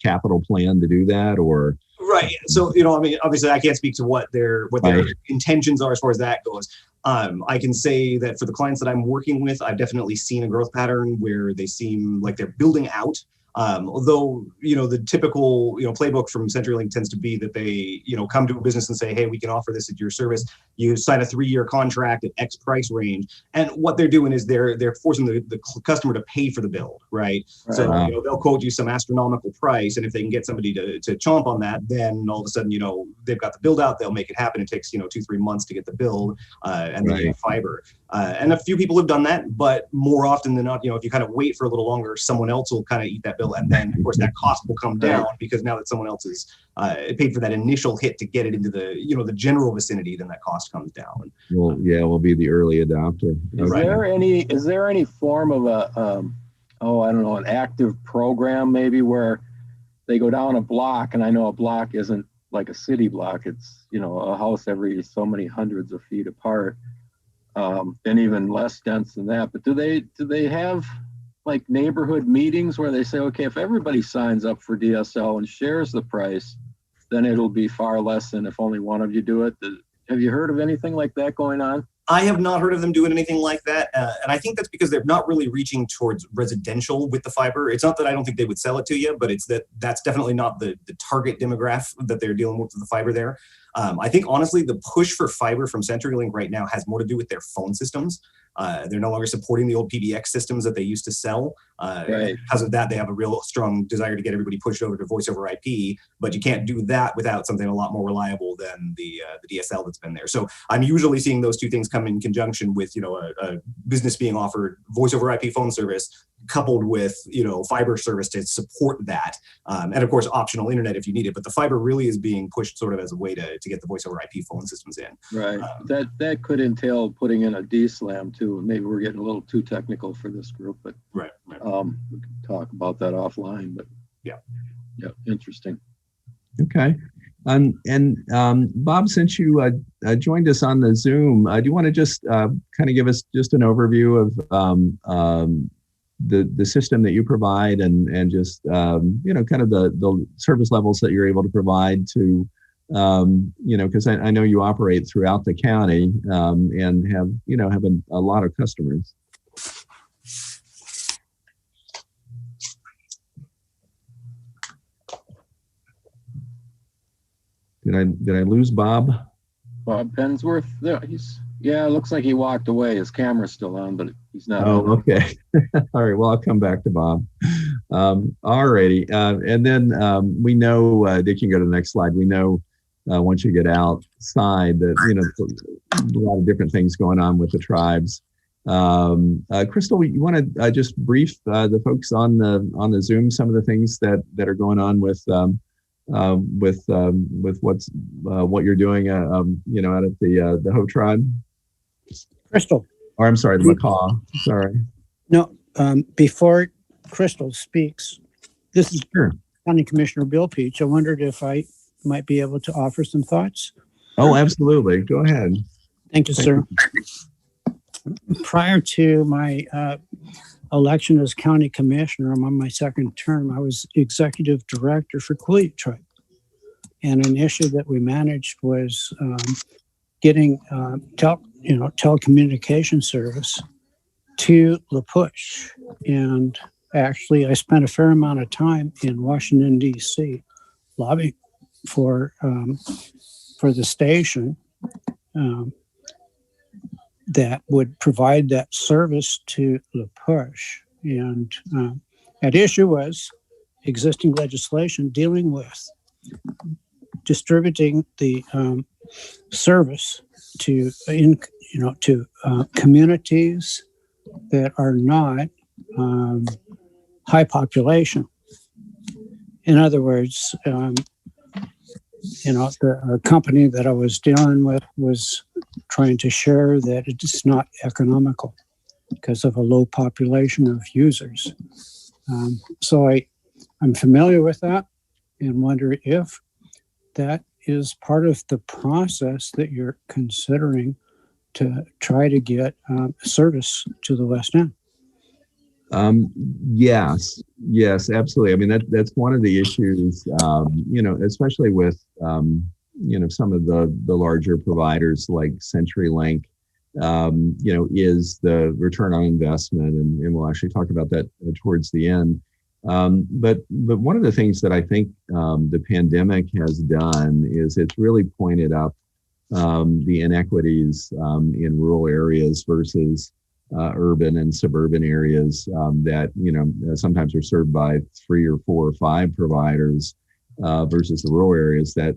S4: capital plan to do that, or?
S1: Right. So, I mean, obviously I can't speak to what their
S4: Right.
S1: intentions are as far as that goes. I can say that for the clients that I'm working with, I've definitely seen a growth pattern where they seem like they're building out. Although, the typical, playbook from CenturyLink tends to be that they, come to a business and say, hey, we can offer this at your service. You sign a 3-year contract at X price range. And what they're doing is they're forcing the customer to pay for the build, right? So, they'll quote you some astronomical price. And if they can get somebody to chomp on that, then all of a sudden, they've got the build out, they'll make it happen. It takes, 2-3 months to get the build and then you have fiber. And a few people have done that, but more often than not, if you kind of wait for a little longer, someone else will kind of eat that bill. And then, of course, that cost will come down because now that someone else has paid for that initial hit to get it into the, the general vicinity, then that cost comes down.
S4: Well, yeah, we'll be the early adopter.
S14: Is there any form of an active program maybe where they go down a block, and I know a block isn't like a city block, it's, a house every so many hundreds of feet apart, and even less dense than that. But do they have like neighborhood meetings where they say, okay, if everybody signs up for DSL and shares the price, then it'll be far less than if only one of you do it? Have you heard of anything like that going on?
S1: I have not heard of them doing anything like that. And I think that's because they're not really reaching towards residential with the fiber. It's not that I don't think they would sell it to you, but it's that's definitely not the target demographic that they're dealing with the fiber there. I think, honestly, the push for fiber from CenturyLink right now has more to do with their phone systems. They're no longer supporting the old PBX systems that they used to sell. Because of that, they have a real strong desire to get everybody pushed over to voice over IP, but you can't do that without something a lot more reliable than the DSL that's been there. So I'm usually seeing those two things come in conjunction with, a business being offered voice over IP phone service coupled with, fiber service to support that. And of course, optional internet if you need it, but the fiber really is being pushed sort of as a way to get the voice over IP phone systems in.
S14: Right. That could entail putting in a DSLAM too. Maybe we're getting a little too technical for this group, but
S1: right.
S14: We can talk about that offline. But
S1: yeah,
S14: interesting.
S4: Okay. And Bob, since you joined us on the Zoom, do you want to just kind of give us just an overview of the system that you provide and just kind of the service levels that you're able to provide to because I know you operate throughout the county and have a lot of customers. Did I lose Bob?
S14: Bob Pensworth? There, it looks like he walked away. His camera's still on, but he's not.
S4: Oh, okay. All right. Well, I'll come back to Bob. All righty. And then we know, Dick, you can go to the next slide. We know once you get outside that, a lot of different things going on with the tribes. Crystal, you want to just brief the folks on the Zoom some of the things that are going on with what you're doing, out at the Ho tribe?
S2: Crystal.
S4: Or I'm sorry, the Macaw. Sorry.
S2: No, before Crystal speaks, this is County Commissioner Bill Peach. I wondered if I might be able to offer some thoughts.
S4: Oh, absolutely. Go ahead.
S2: Thank you, sir. Prior to my election as county commissioner, I'm on my second term, I was executive director for Quileute Tribe. And an issue that we managed was getting telecommunication service to La Push. And actually, I spent a fair amount of time in Washington, D.C. lobbying for the station that would provide that service to La Push. And at issue was existing legislation dealing with distributing the service to communities that are not high population. In other words, the company that I was dealing with was trying to share that it's not economical because of a low population of users. So I'm familiar with that and wonder if that is part of the process that you're considering to try to get service to the West End.
S4: Yes, absolutely. I mean, that's one of the issues, especially with, some of the larger providers like CenturyLink, is the return on investment. And we'll actually talk about that towards the end. But one of the things that I think the pandemic has done is it's really pointed up the inequities in rural areas versus urban and suburban areas that sometimes are served by 3 or 4 or 5 providers versus the rural areas that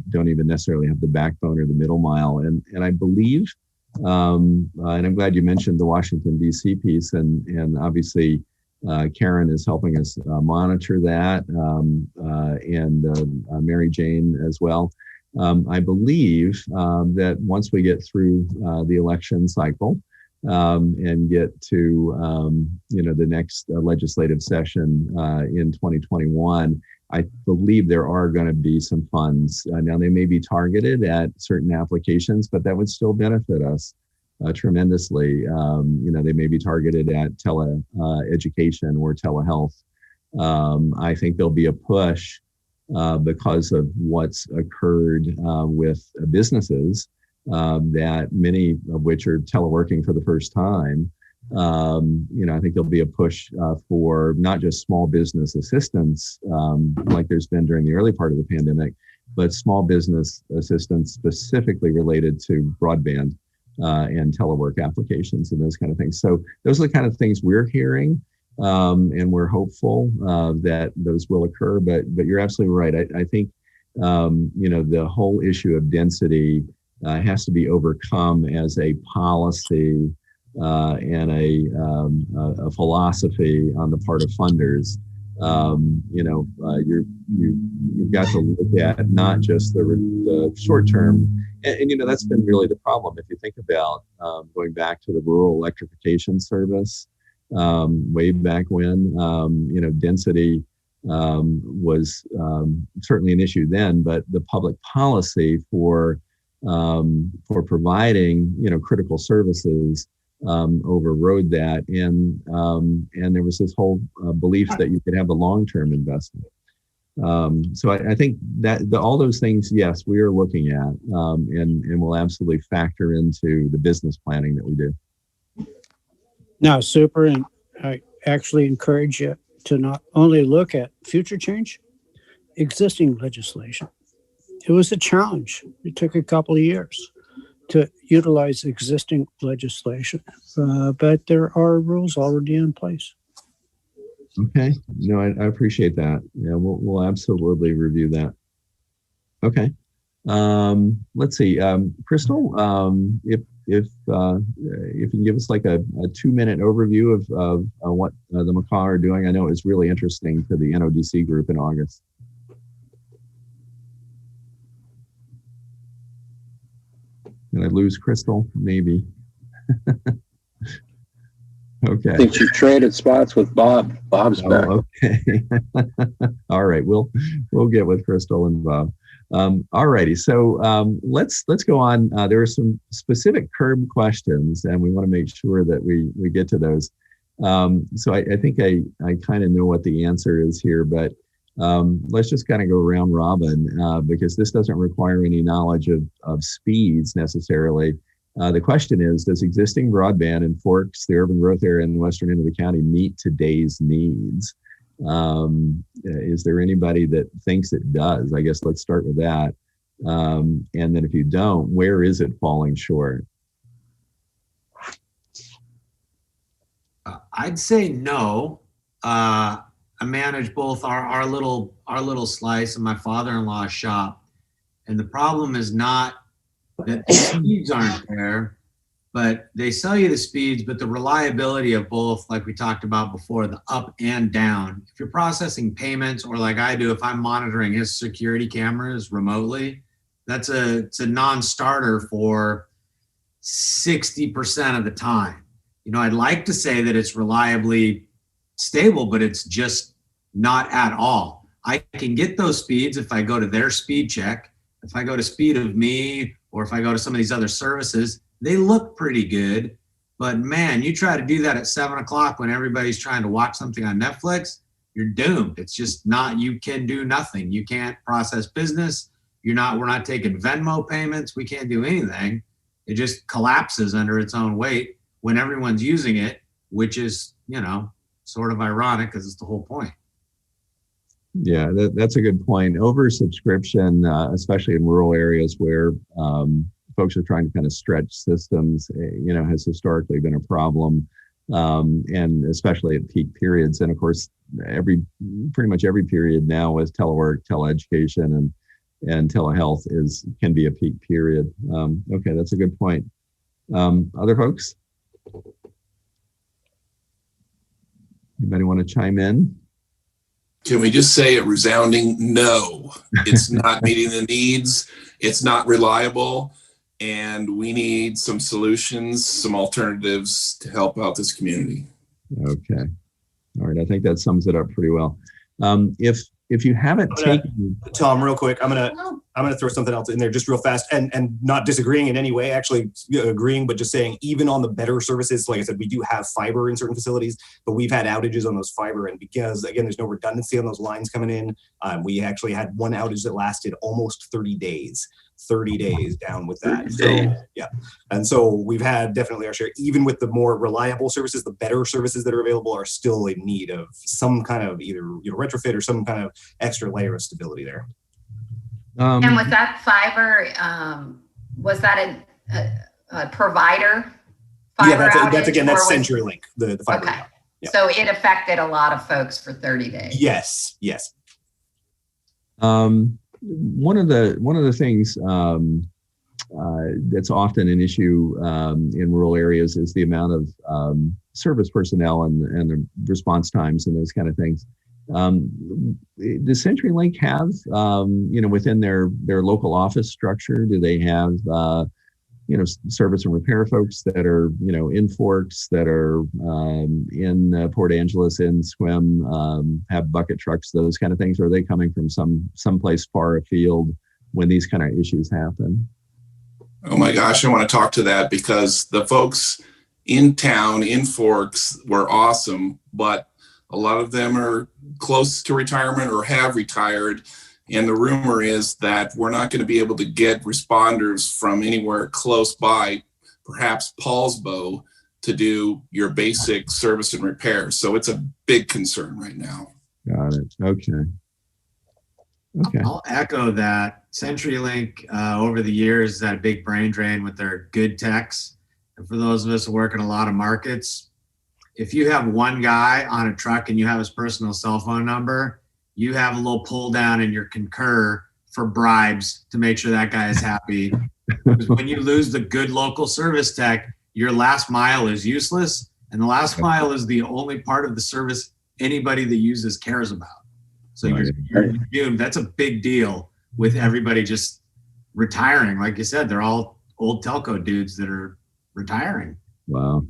S4: don't even necessarily have the backbone or the middle mile. And I believe, and I'm glad you mentioned the Washington D.C. piece, and obviously Karen is helping us monitor that, and Mary Jane as well. I believe that once we get through the election cycle, and get to the next legislative session in 2021, I believe there are going to be some funds. Now they may be targeted at certain applications, but that would still benefit us tremendously. They may be targeted at education or telehealth. I think there'll be a push because of what's occurred with businesses. That many of which are teleworking for the first time. I think there'll be a push for not just small business assistance, like there's been during the early part of the pandemic, but small business assistance specifically related to broadband and telework applications and those kind of things. So those are the kind of things we're hearing, and we're hopeful that those will occur. But you're absolutely right. I think the whole issue of density has to be overcome as a policy and a philosophy on the part of funders. You've got to look at not just the short term, and that's been really the problem. If you think about going back to the rural electrification service, way back when, density was certainly an issue then, but the public policy for providing critical services overrode that, and there was this whole belief that you could have a long-term investment. So I think that all those things, yes, we are looking at, and will absolutely factor into the business planning that we do.
S2: No, super, and I actually encourage you to not only look at future change, existing legislation. It was a challenge. It took a couple of years to utilize existing legislation, but there are rules already in place.
S4: Okay, I appreciate that. Yeah, we'll absolutely review that. Okay, let's see, Crystal, if you can give us like a 2-minute overview of what the McCaw are doing. I know it was really interesting to the NODC group in August. Did I lose Crystal? Maybe. Okay.
S14: I think she traded spots with Bob. Bob's back.
S4: Okay. All right. We'll get with Crystal and Bob. All righty. So let's go on. There are some specific CURB questions, and we want to make sure that we get to those. So I think I kind of know what the answer is here, but let's just kind of go round robin because this doesn't require any knowledge of speeds necessarily. The question is, does existing broadband in Forks, the urban growth area in the western end of the county, meet today's needs? Is there anybody that thinks it does? I guess let's start with that. And then if you don't, where is it falling short?
S19: I'd say no. I manage both our little slice and my father-in-law's shop. And the problem is not that the speeds aren't there, but they sell you the speeds, but the reliability of both, like we talked about before, the up and down. If you're processing payments, or like I do, if I'm monitoring his security cameras remotely, it's a non-starter for 60% of the time. I'd like to say that it's reliably stable, but it's just not at all. I can get those speeds if I go to their speed check. If I go to Speed of Me or if I go to some of these other services, they look pretty good. But man, you try to do that at 7 o'clock when everybody's trying to watch something on Netflix, you're doomed. It's just not, you can do nothing. You can't process business. We're not taking Venmo payments. We can't do anything. It just collapses under its own weight when everyone's using it, which is, sort of ironic because it's the whole point.
S4: Yeah, that's a good point. Oversubscription, especially in rural areas where folks are trying to kind of stretch systems, has historically been a problem, and especially at peak periods. And of course, pretty much every period now with telework, teleeducation, and telehealth can be a peak period. Okay, that's a good point. Other folks? Anybody want to chime in?
S21: Can we just say a resounding no? It's not meeting the needs. It's not reliable. And we need some solutions, some alternatives to help out this community.
S4: Okay. All right. I think that sums it up pretty well. If you haven't taken,
S1: Tom, real quick, I'm gonna throw something else in there just real fast, and not disagreeing in any way, actually agreeing, but just saying, even on the better services, like I said, we do have fiber in certain facilities, but we've had outages on those fiber, and because again, there's no redundancy on those lines coming in, we actually had one outage that lasted almost 30 days down with that. So yeah, and so we've had definitely our share. Even with the more reliable services, the better services that are available are still in need of some kind of either retrofit or some kind of extra layer of stability there.
S18: And was that fiber? Was that a provider? Fiber
S1: that's CenturyLink, the fiber.
S18: Okay,
S1: yeah.
S18: So it affected a lot of folks for 30 days.
S1: Yes.
S4: One of the things that's often an issue in rural areas is the amount of service personnel and the response times and those kind of things. Does CenturyLink have, within their local office structure, do they have, service and repair folks that are, in Forks, that are in Port Angeles, in Swim, have bucket trucks, those kind of things? Or are they coming from someplace far afield when these kind of issues happen?
S21: Oh my gosh, I want to talk to that, because the folks in town, in Forks, were awesome, but a lot of them are close to retirement or have retired. And the rumor is that we're not going to be able to get responders from anywhere close by, perhaps Paulsbo, to do your basic service and repair. So it's a big concern right now.
S4: Got it. Okay.
S19: I'll echo that. CenturyLink over the years has had a big brain drain with their good techs. And for those of us who work in a lot of markets, if you have one guy on a truck and you have his personal cell phone number, you have a little pull down in your concur for bribes to make sure that guy is happy. Because when you lose the good local service tech, your last mile is useless. And the last mile is the only part of the service anybody that uses cares about. So you're doomed. That's a big deal with everybody just retiring. Like you said, they're all old telco dudes that are retiring.
S4: Wow.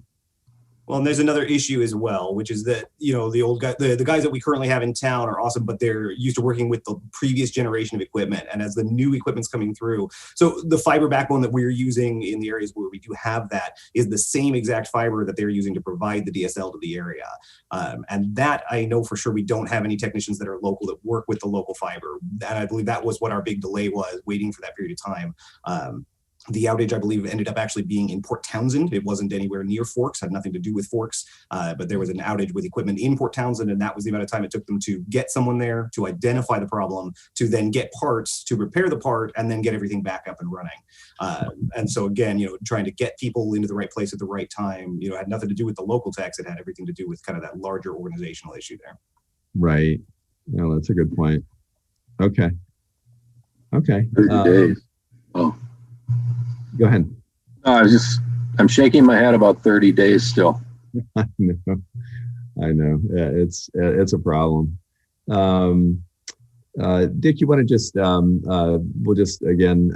S1: Well, and there's another issue as well, which is that, the old guy, the guys that we currently have in town are awesome, but they're used to working with the previous generation of equipment. And as the new equipment's coming through, so the fiber backbone that we're using in the areas where we do have that is the same exact fiber that they're using to provide the DSL to the area. And that I know for sure we don't have any technicians that are local that work with the local fiber. And I believe that was what our big delay was, waiting for that period of time. The outage, I believe, ended up actually being in Port Townsend. It wasn't anywhere near Forks, had nothing to do with Forks, but there was an outage with equipment in Port Townsend, and that was the amount of time it took them to get someone there, to identify the problem, to then get parts, to repair the part, and then get everything back up and running. And so again, trying to get people into the right place at the right time, had nothing to do with the local techs. It had everything to do with kind of that larger organizational issue there.
S4: Right. No, that's a good point. Okay.
S14: 30 days. Oh.
S4: Go ahead.
S14: I'm shaking my head about 30 days still.
S4: I know. Yeah, it's a problem. Dick, you want to just, we'll just, again,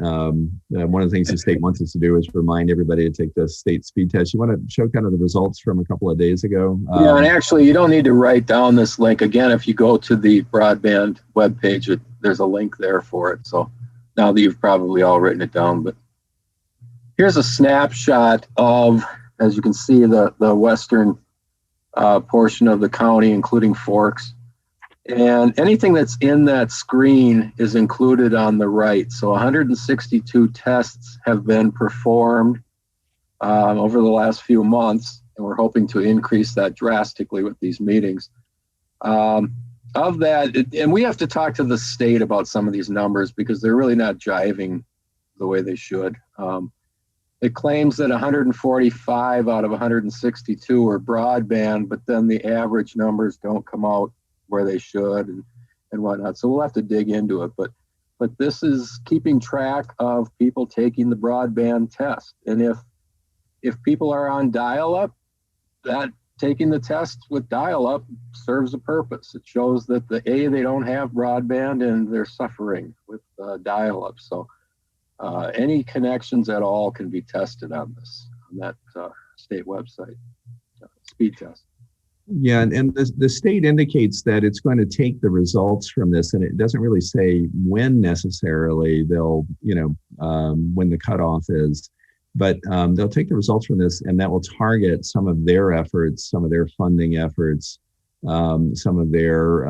S4: one of the things the state wants us to do is remind everybody to take the state speed test. You want to show kind of the results from a couple of days ago?
S14: Yeah, and actually you don't need to write down this link. Again, if you go to the Broadband webpage, there's a link there for it. So now that you've probably all written it down, but here's a snapshot of, as you can see, the western portion of the county, including Forks. And anything that's in that screen is included on the right. So 162 tests have been performed over the last few months, and we're hoping to increase that drastically with these meetings. Of that, and we have to talk to the state about some of these numbers because they're really not jiving the way they should. It claims that 145 out of 162 are broadband, but then the average numbers don't come out where they should and whatnot. So we'll have to dig into it. But this is keeping track of people taking the broadband test. And if people are on dial-up, that taking the test with dial-up serves a purpose. It shows that they don't have broadband and they're suffering with dial-up. So any connections at all can be tested on that state website, speed test.
S4: Yeah, and the state indicates that it's going to take the results from this, and it doesn't really say when necessarily they'll, when the cutoff is, but they'll take the results from this, and that will target some of their efforts, some of their funding efforts, some of their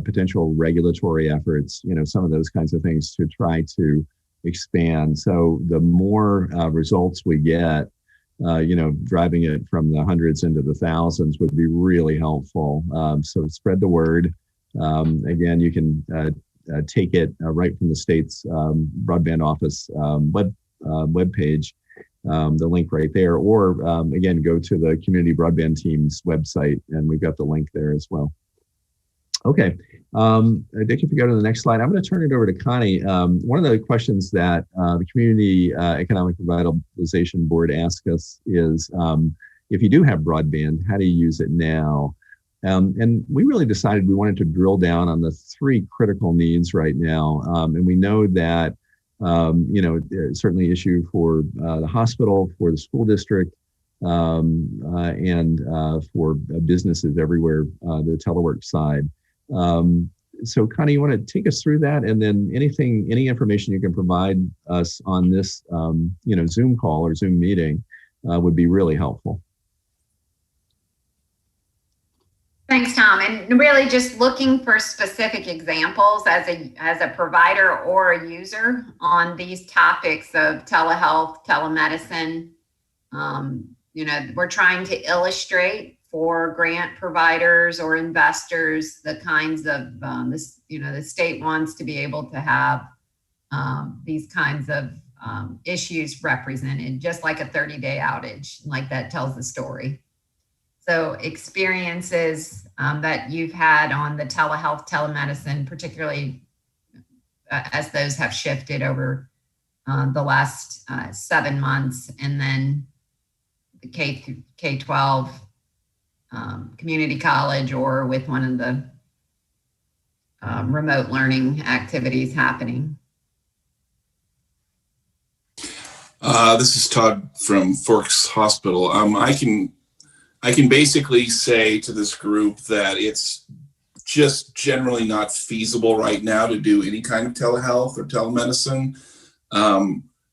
S4: potential regulatory efforts, some of those kinds of things to try to expand. So the more results we get, driving it from the hundreds into the thousands would be really helpful. So spread the word. Again, you can take it right from the state's broadband office webpage, the link right there, or again, go to the community broadband team's website, and we've got the link there as well. Okay, Dick, if you go to the next slide, I'm going to turn it over to Connie. One of the questions that the Community Economic Revitalization Board asked us is, if you do have broadband, how do you use it now? And we really decided we wanted to drill down on the three critical needs right now. And we know that, certainly an issue for the hospital, for the school district, and for businesses everywhere, the telework side. So Connie, you want to take us through that, and then any information you can provide us on this, Zoom call or Zoom meeting would be really helpful.
S18: Thanks, Tom. And really just looking for specific examples as a provider or a user on these topics of telehealth, telemedicine. We're trying to illustrate for grant providers or investors the kinds of the state wants to be able to have these kinds of issues represented, just like a 30-day outage, like that tells the story. So experiences that you've had on the telehealth, telemedicine, particularly as those have shifted over the last 7 months, and then the K-12 community college, or with one of the remote learning activities happening.
S21: This is Todd from Forks Hospital. I can basically say to this group that it's just generally not feasible right now to do any kind of telehealth or telemedicine.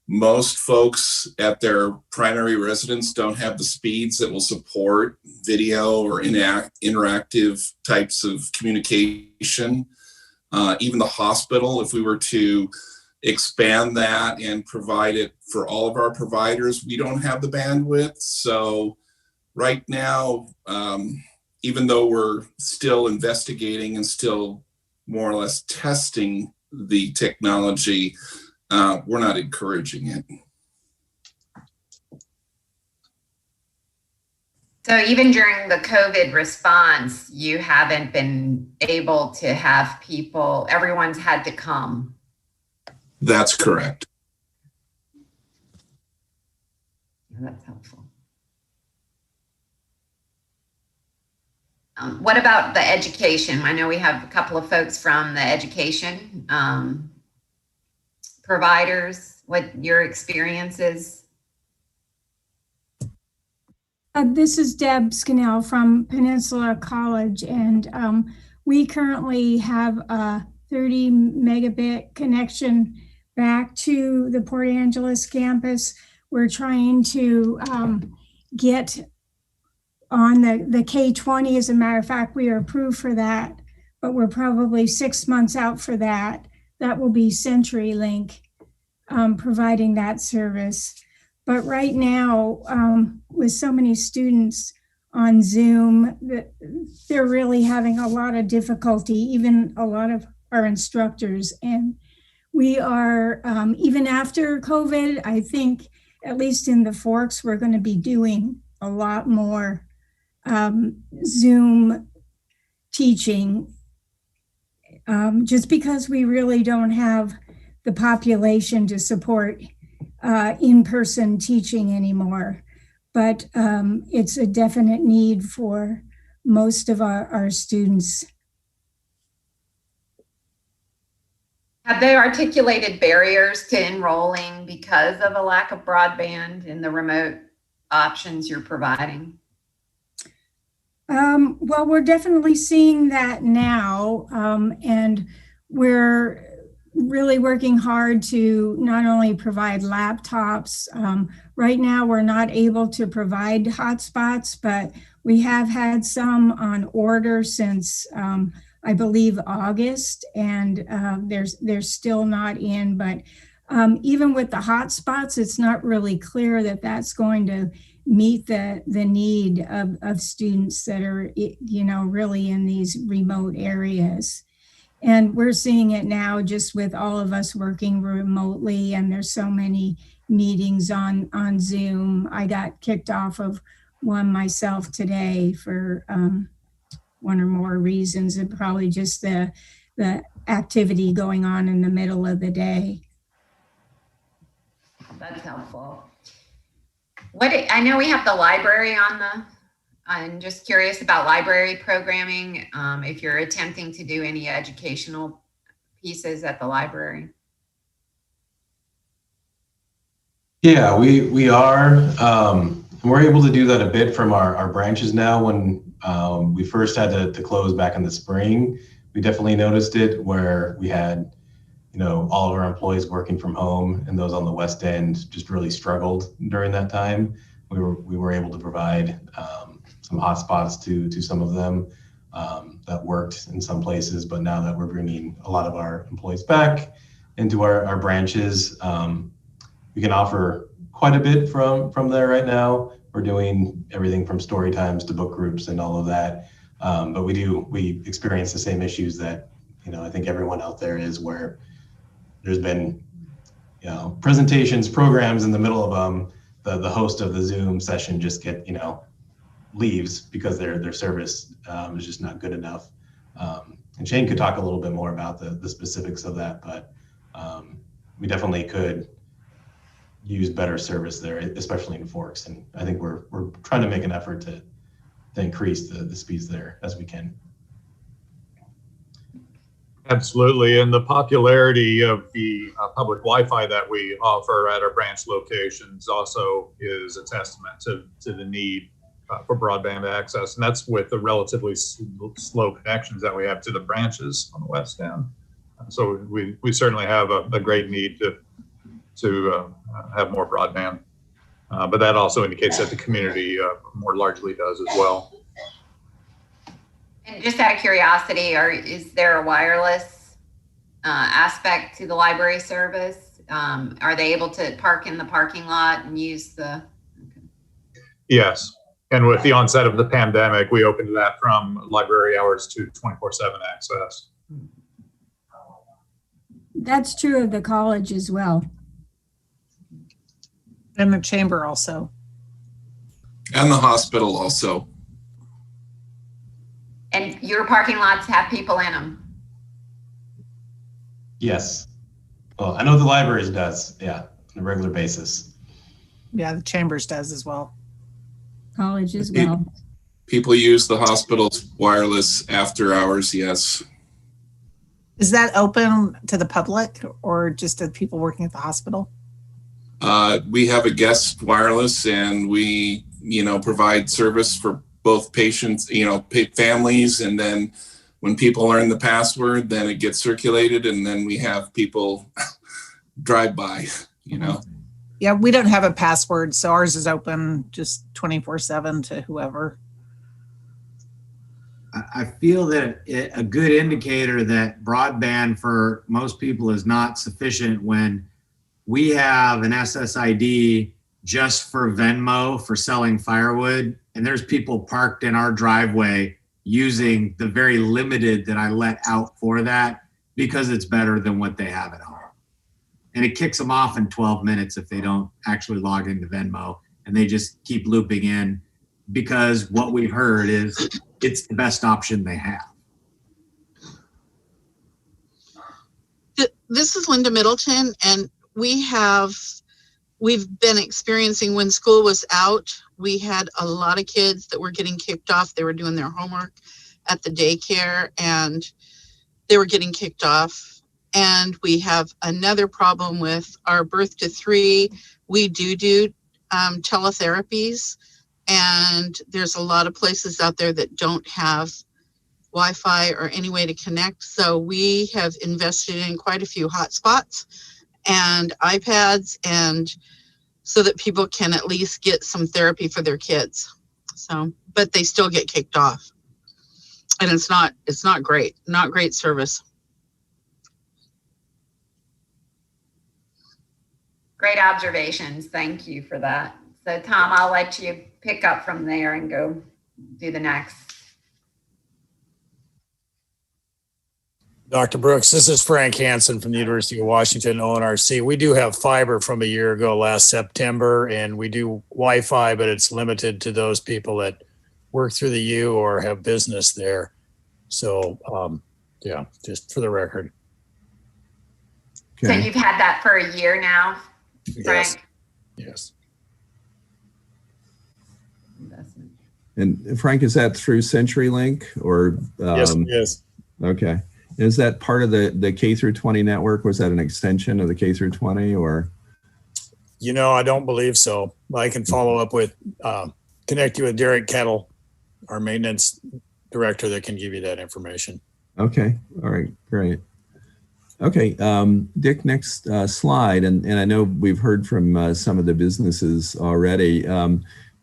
S21: Most folks at their primary residence don't have the speeds that will support video or interactive types of communication. Even the hospital, if we were to expand that and provide it for all of our providers, we don't have the bandwidth. So right now, even though we're still investigating and still more or less testing the technology, we're not encouraging it.
S18: So even during the COVID response, you haven't been able to have everyone's had to come.
S21: That's correct.
S18: That's helpful. What about the education? I know we have a couple of folks from the education providers. What your experience is?
S20: This is Deb Scannell from Peninsula College, and we currently have a 30 megabit connection back to the Port Angeles campus. we're trying to get on the K-20. As a matter of fact, we are approved for that, but we're probably 6 months out for that. That will be CenturyLink providing that service. But right now, with so many students on Zoom, they're really having a lot of difficulty, even a lot of our instructors. And we are, even after COVID, I think, at least in the Forks, we're going to be doing a lot more Zoom teaching, just because we really don't have the population to support in-person teaching anymore. But it's a definite need for most of our students.
S18: Have they articulated barriers to enrolling because of a lack of broadband in the remote options you're providing?
S20: Well, we're definitely seeing that now, and we're really working hard to not only provide laptops. Right now, we're not able to provide hotspots, but we have had some on order since I believe August, and they're still not in. But even with the hotspots, it's not really clear that that's going to meet the need of students that are, you know, really in these remote areas. And we're seeing it now just with all of us working remotely, and there's so many meetings on Zoom. I got kicked off of one myself today for one or more reasons, and probably just the activity going on in the middle of the day.
S18: That's helpful. I know we have the library on the, I'm just curious about library programming, if you're attempting to do any educational pieces at the library.
S16: Yeah, we are. We're able to do that a bit from our branches now. When we first had to close back in the spring, we definitely noticed it, where we had, you know, all of our employees working from home, and those on the West End just really struggled during that time. We were able to provide some hotspots to some of them that worked in some places, but now that we're bringing a lot of our employees back into our branches, we can offer quite a bit from there right now. We're doing everything from story times to book groups and all of that. But we experience the same issues that, you know, I think everyone out there is, where there's been, you know, presentations, programs in the middle of them. The host of the Zoom session just leaves because their service is just not good enough. And Shane could talk a little bit more about the specifics of that, but we definitely could use better service there, especially in Forks. And I think we're trying to make an effort to increase the speeds there as we can.
S17: Absolutely, and the popularity of the public Wi-Fi that we offer at our branch locations also is a testament to the need for broadband access, and that's with the relatively slow connections that we have to the branches on the West End. So we certainly have a great need to have more broadband, but that also indicates that the community more largely does as well.
S18: And just out of curiosity, is there a wireless aspect to the library service? Are they able to park in the parking lot and use the?
S17: Yes, and with the onset of the pandemic, we opened that from library hours to 24/7 access.
S20: That's true of the college as well.
S5: And the chamber also.
S21: And the hospital also.
S18: And your parking lots have people in them?
S16: Yes. Well, I know the libraries does, yeah, on a regular basis.
S5: Yeah, the chambers does as well.
S20: College as well.
S21: People use the hospital's wireless after hours, yes.
S5: Is that open to the public or just to people working at the hospital?
S21: We have a guest wireless, and we, you know, provide service for both patients, you know, families, and then when people learn the password, then it gets circulated, and then we have people drive by, you know.
S5: Yeah, we don't have a password, so ours is open just 24/7 to whoever.
S19: I feel that a good indicator that broadband for most people is not sufficient when we have an SSID just for Venmo for selling firewood, and there's people parked in our driveway using the very limited that I let out for that because it's better than what they have at home. And it kicks them off in 12 minutes if they don't actually log into Venmo, and they just keep looping in because what we've heard is it's the best option they have.
S6: This is Linda Middleton, and we've been experiencing when school was out, we had a lot of kids that were getting kicked off. They were doing their homework at the daycare and they were getting kicked off. And we have another problem with our birth to 3. We do teletherapies, and there's a lot of places out there that don't have Wi-Fi or any way to connect. So we have invested in quite a few hotspots and iPads, and so that people can at least get some therapy for their kids. So, but they still get kicked off, and it's not great service.
S18: Great observations. Thank you for that. So Tom, I'll let you pick up from there and go do the next.
S11: Dr. Brooks, this is Frank Hansen from the University of Washington, ONRC. We do have fiber from a year ago, last September, and we do Wi-Fi, but it's limited to those people that work through the U or have business there. So, yeah, just for the record.
S18: Okay. So you've had that for a year now, Frank?
S11: Yes.
S4: And Frank, is that through CenturyLink or?
S11: Yes, it is.
S4: Okay. Is that part of the K through 20 network? Was that an extension of the K through 20 or?
S11: You know, I don't believe so. I can follow up with, connect you with Derek Kettle, our maintenance director, that can give you that information.
S4: Okay. All right. Great. Okay. Dick, next slide. And I know we've heard from some of the businesses already.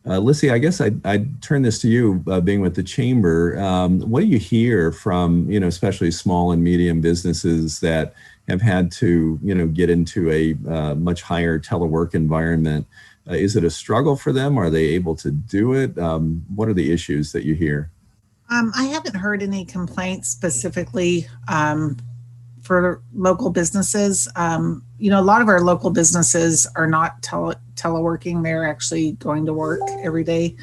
S4: Lissy, I guess I'd turn this to you, being with the chamber. What do you hear from, especially small and medium businesses that have had to, get into a much higher telework environment? Is it a struggle for them? Are they able to do it? What are the issues that you hear?
S5: I haven't heard any complaints specifically for local businesses. A lot of our local businesses are not teleworking. They're actually going to work every day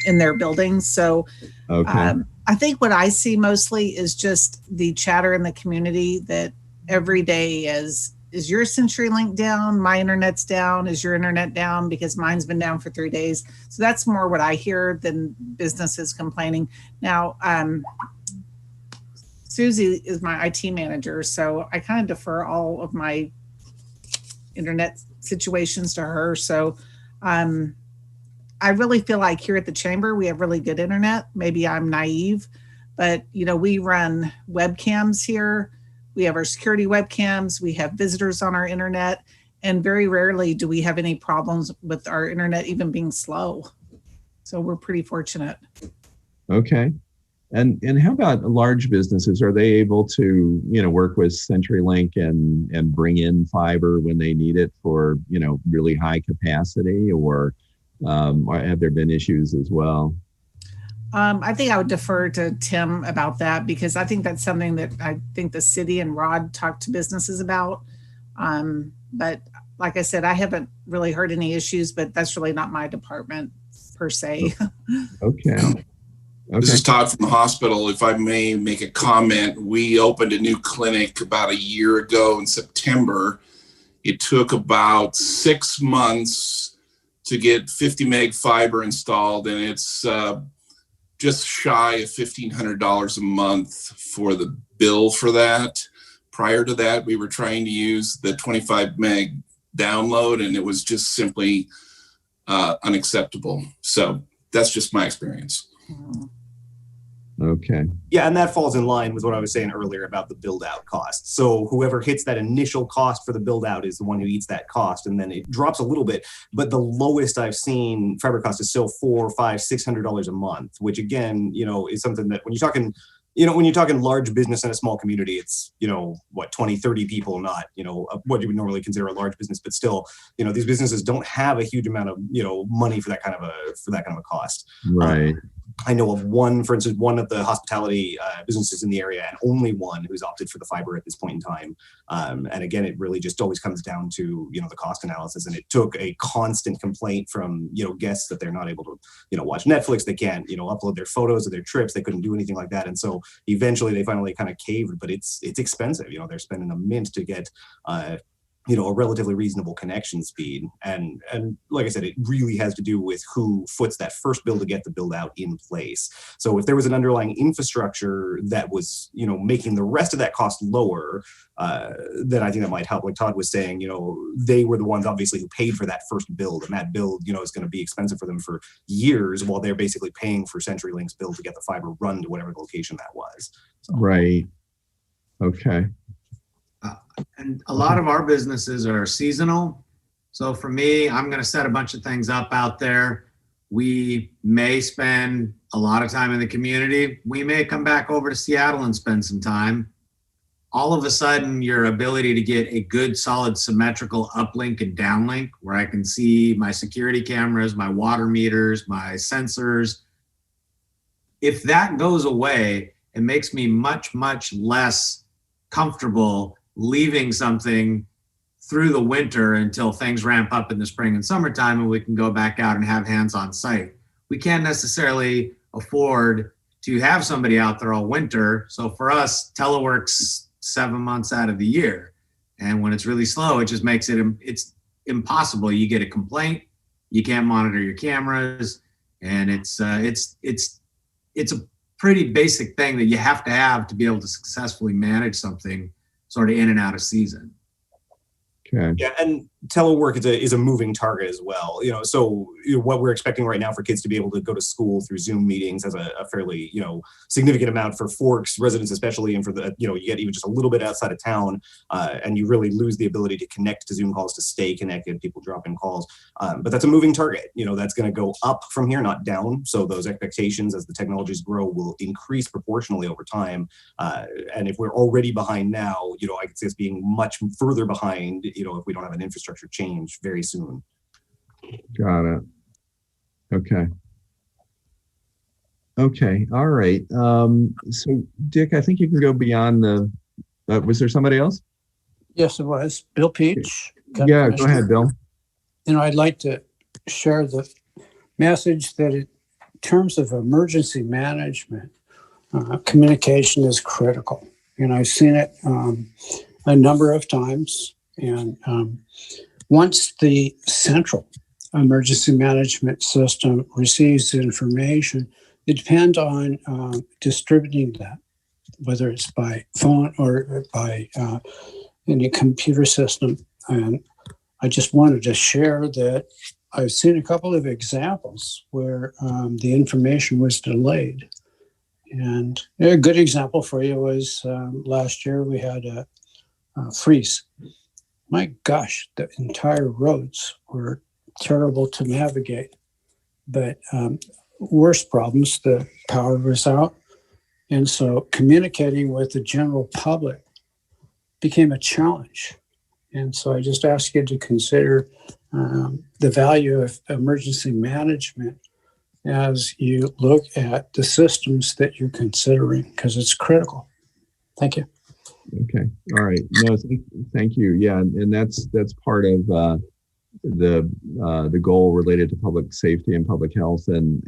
S5: in their buildings. So
S4: okay.
S5: I think what I see mostly is just the chatter in the community that every day is your CenturyLink down? My internet's down. Is your internet down? Because mine's been down for 3 days. So that's more what I hear than businesses complaining. Now, Susie is my IT manager, so I kind of defer all of my internet situations to her. So I really feel like here at the chamber, we have really good internet. Maybe I'm naive, but we run webcams here. We have our security webcams. We have visitors on our internet, and very rarely do we have any problems with our internet even being slow. So we're pretty fortunate.
S4: Okay. And how about large businesses? Are they able to, work with CenturyLink and bring in fiber when they need it for, really high capacity, or have there been issues as well?
S5: I think I would defer to Tim about that, because I think that's something that I think the city and Rod talked to businesses about. But like I said, I haven't really heard any issues, but that's really not my department per se.
S4: Okay.
S21: This is Todd from the hospital. If I may make a comment, we opened a new clinic about a year ago in September. It took about 6 months to get 50 meg fiber installed, and it's just shy of $1,500 a month for the bill for that. Prior to that, we were trying to use the 25 meg download, and it was just simply unacceptable. So that's just my experience.
S4: Okay.
S1: Yeah, and that falls in line with what I was saying earlier about the build out cost. So whoever hits that initial cost for the build out is the one who eats that cost, and then it drops a little bit. But the lowest I've seen fiber cost is still $400, $500, $600 a month, which again, is something that when you're talking large business in a small community, it's, what, 20, 30 people, not, what you would normally consider a large business, but still, these businesses don't have a huge amount of, money for that kind of a cost.
S4: Right.
S1: I know of one, for instance, one of the hospitality businesses in the area, and only one who's opted for the fiber at this point in time. And again, it really just always comes down to, the cost analysis. And it took a constant complaint from, guests that they're not able to, watch Netflix. They can't, upload their photos of their trips. They couldn't do anything like that. And so eventually they finally kind of caved, but it's expensive. They're spending a mint to get, a relatively reasonable connection speed. And like I said, it really has to do with who foots that first bill to get the build out in place. So if there was an underlying infrastructure that was, making the rest of that cost lower, then I think that might help. Like Todd was saying, they were the ones obviously who paid for that first build, and that build, is going to be expensive for them for years while they're basically paying for CenturyLink's bill to get the fiber run to whatever location that was. So.
S4: Right. Okay.
S19: And a lot of our businesses are seasonal. So for me, I'm going to set a bunch of things up out there. We may spend a lot of time in the community. We may come back over to Seattle and spend some time. All of a sudden, your ability to get a good, solid, symmetrical uplink and downlink where I can see my security cameras, my water meters, my sensors. If that goes away, it makes me much, much less comfortable leaving something through the winter until things ramp up in the spring and summertime and we can go back out and have hands on site. We can't necessarily afford to have somebody out there all winter. So for us, telework's 7 months out of the year. And when it's really slow, it just makes it's impossible. You get a complaint, you can't monitor your cameras, and it's a pretty basic thing that you have to be able to successfully manage something sort of in and out of season.
S4: Okay.
S1: Yeah, and telework is a moving target as well. So what we're expecting right now for kids to be able to go to school through Zoom meetings has a fairly, significant amount for Forks residents, especially, and for the, you get even just a little bit outside of town, and you really lose the ability to connect to Zoom calls, to stay connected, people drop in calls. But that's a moving target. That's going to go up from here, not down. So those expectations as the technologies grow will increase proportionally over time. And if we're already behind now, I could see us being much further behind, if we don't have an infrastructure change very soon.
S4: Got it. Okay. All right. So Dick, I think you can go beyond was there somebody else?
S2: Yes, it was. Bill Peach.
S4: Yeah, go ahead, Bill.
S2: I'd like to share the message that in terms of emergency management, communication is critical. And I've seen it a number of times. And once the central emergency management system receives information, it depends on distributing that, whether it's by phone or by any computer system. And I just wanted to share that I've seen a couple of examples where the information was delayed. And a good example for you was last year we had a freeze. My gosh, the entire roads were terrible to navigate. But worse problems, the power was out. And so communicating with the general public became a challenge. And so I just ask you to consider the value of emergency management as you look at the systems that you're considering, because it's critical. Thank you.
S4: Okay. All right. No, thank you. Yeah, and that's part of the goal related to public safety and public health, and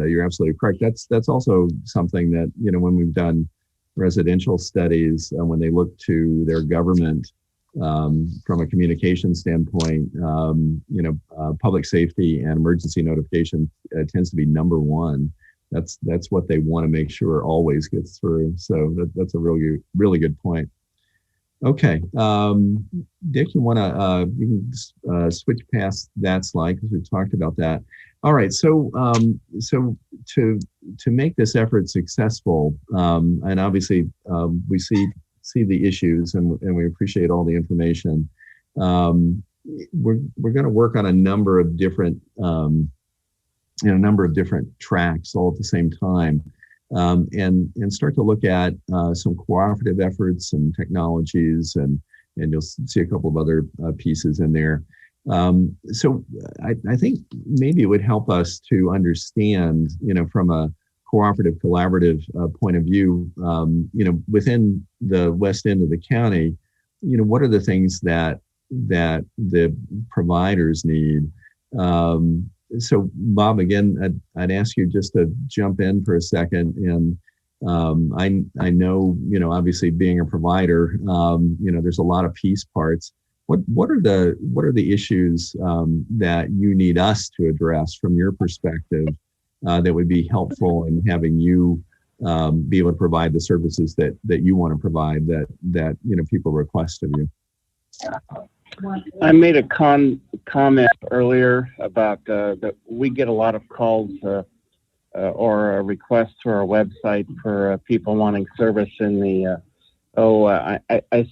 S4: you're absolutely correct. That's also something that when we've done residential studies, when they look to their government from a communication standpoint, public safety and emergency notification tends to be number one. That's what they want to make sure always gets through. So that's a really good point. Okay. Dick, you want to, you can switch past that slide because we've talked about that. All right. So, to make this effort successful, and obviously we see the issues and we appreciate all the information. We're going to work on a number of different, tracks all at the same time. And start to look at some cooperative efforts and technologies, and you'll see a couple of other pieces in there. So I think maybe it would help us to understand, from a cooperative, collaborative point of view, within the west end of the county, what are the things that the providers need? So Bob, again, I'd ask you just to jump in for a second. And I know, obviously being a provider, there's a lot of piece parts. What are the issues that you need us to address from your perspective that would be helpful in having you be able to provide the services that you want to provide that people request of you?
S13: I made a comment earlier about that we get a lot of calls or requests to our website for people wanting service in the. I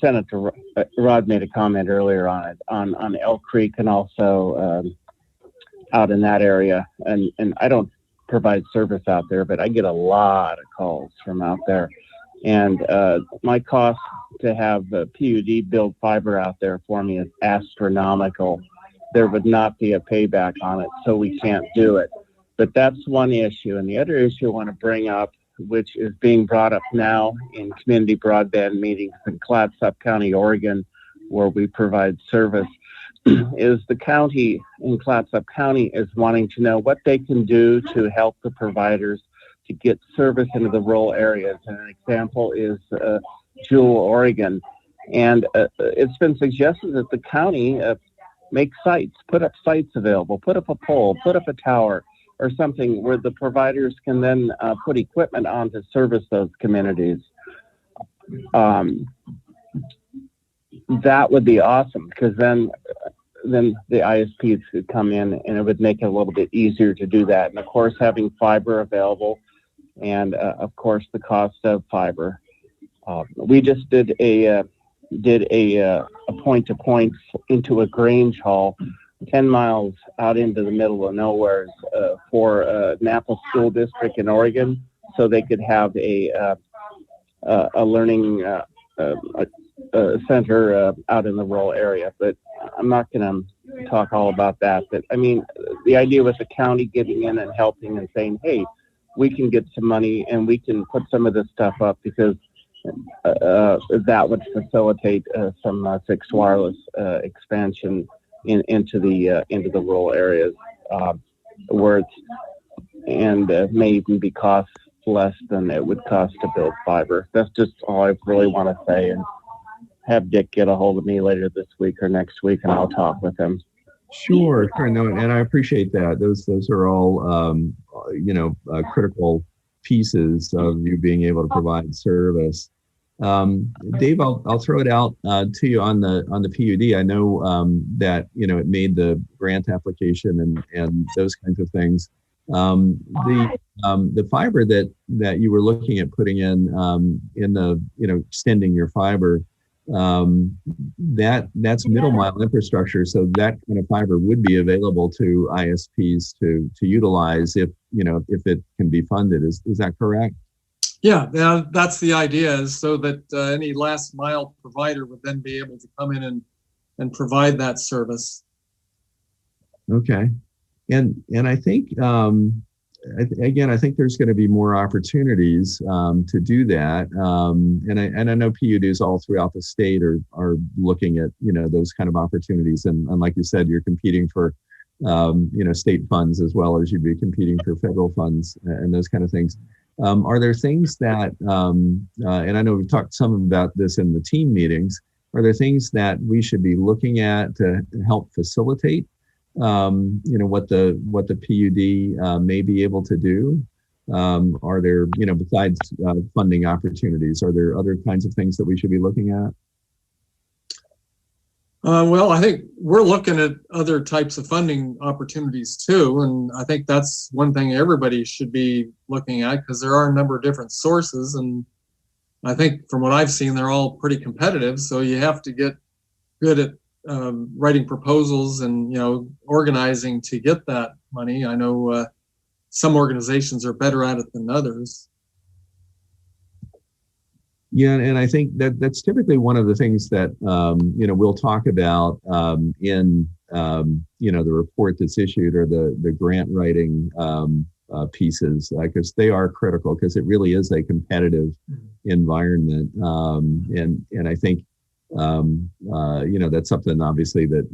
S13: sent it to Rod. Made a comment earlier on it on Elk Creek and also out in that area. And I don't provide service out there, but I get a lot of calls from out there. And my cost to have PUD build fiber out there for me is astronomical. There would not be a payback on it, so we can't do it. But that's one issue. And the other issue I want to bring up, which is being brought up now in community broadband meetings in Clatsop County, Oregon, where we provide service, is the county in Clatsop County is wanting to know what they can do to help the providers to get service into the rural areas. And an example is Jewel, Oregon. And it's been suggested that the county make sites, put up sites available, put up a pole, put up a tower or something where the providers can then put equipment on to service those communities. That would be awesome, because then the ISPs could come in and it would make it a little bit easier to do that. And of course, having fiber available, and of course the cost of fiber. We just did a point-to-point into a Grange Hall, 10 miles out into the middle of nowhere for Napa School District in Oregon, so they could have a learning center out in the rural area. But I'm not going to talk all about that. But I mean, the idea with the county getting in and helping and saying, hey, we can get some money and we can put some of this stuff up, because that would facilitate some fixed wireless expansion into the rural areas, where it's, and may even be cost less than it would cost to build fiber. That's just all I really want to say, and have Dick get a hold of me later this week or next week, and I'll talk with him.
S4: Sure. No, and I appreciate that. Those are all critical pieces of you being able to provide service. Dave, I'll throw it out to you on the PUD. I know that it made the grant application and those kinds of things. The fiber that you were looking at putting in the extending your fiber, that's middle mile infrastructure. So that kind of fiber would be available to ISPs to utilize if it can be funded. Is that correct?
S7: Yeah, that's the idea, is so that any last mile provider would then be able to come in and provide that service.
S4: Okay. And I think, again, I think there's going to be more opportunities to do that. And I know PUDs all throughout the state are looking at, those kind of opportunities. And like you said, you're competing for, state funds as well as you'd be competing for federal funds and those kind of things. Are there things that, and I know we've talked some about this in the team meetings, are there things that we should be looking at to help facilitate what the PUD may be able to do? Are there, besides funding opportunities, are there other kinds of things that we should be looking at?
S7: Well, I think we're looking at other types of funding opportunities too. And I think that's one thing everybody should be looking at, because there are a number of different sources. And I think from what I've seen, they're all pretty competitive. So you have to get good at writing proposals and, organizing to get that money. I know some organizations are better at it than others.
S4: Yeah, and I think that's typically one of the things that we'll talk about in the report that's issued, or the grant writing pieces, because they are critical, because it really is a competitive environment, and I think that's something obviously that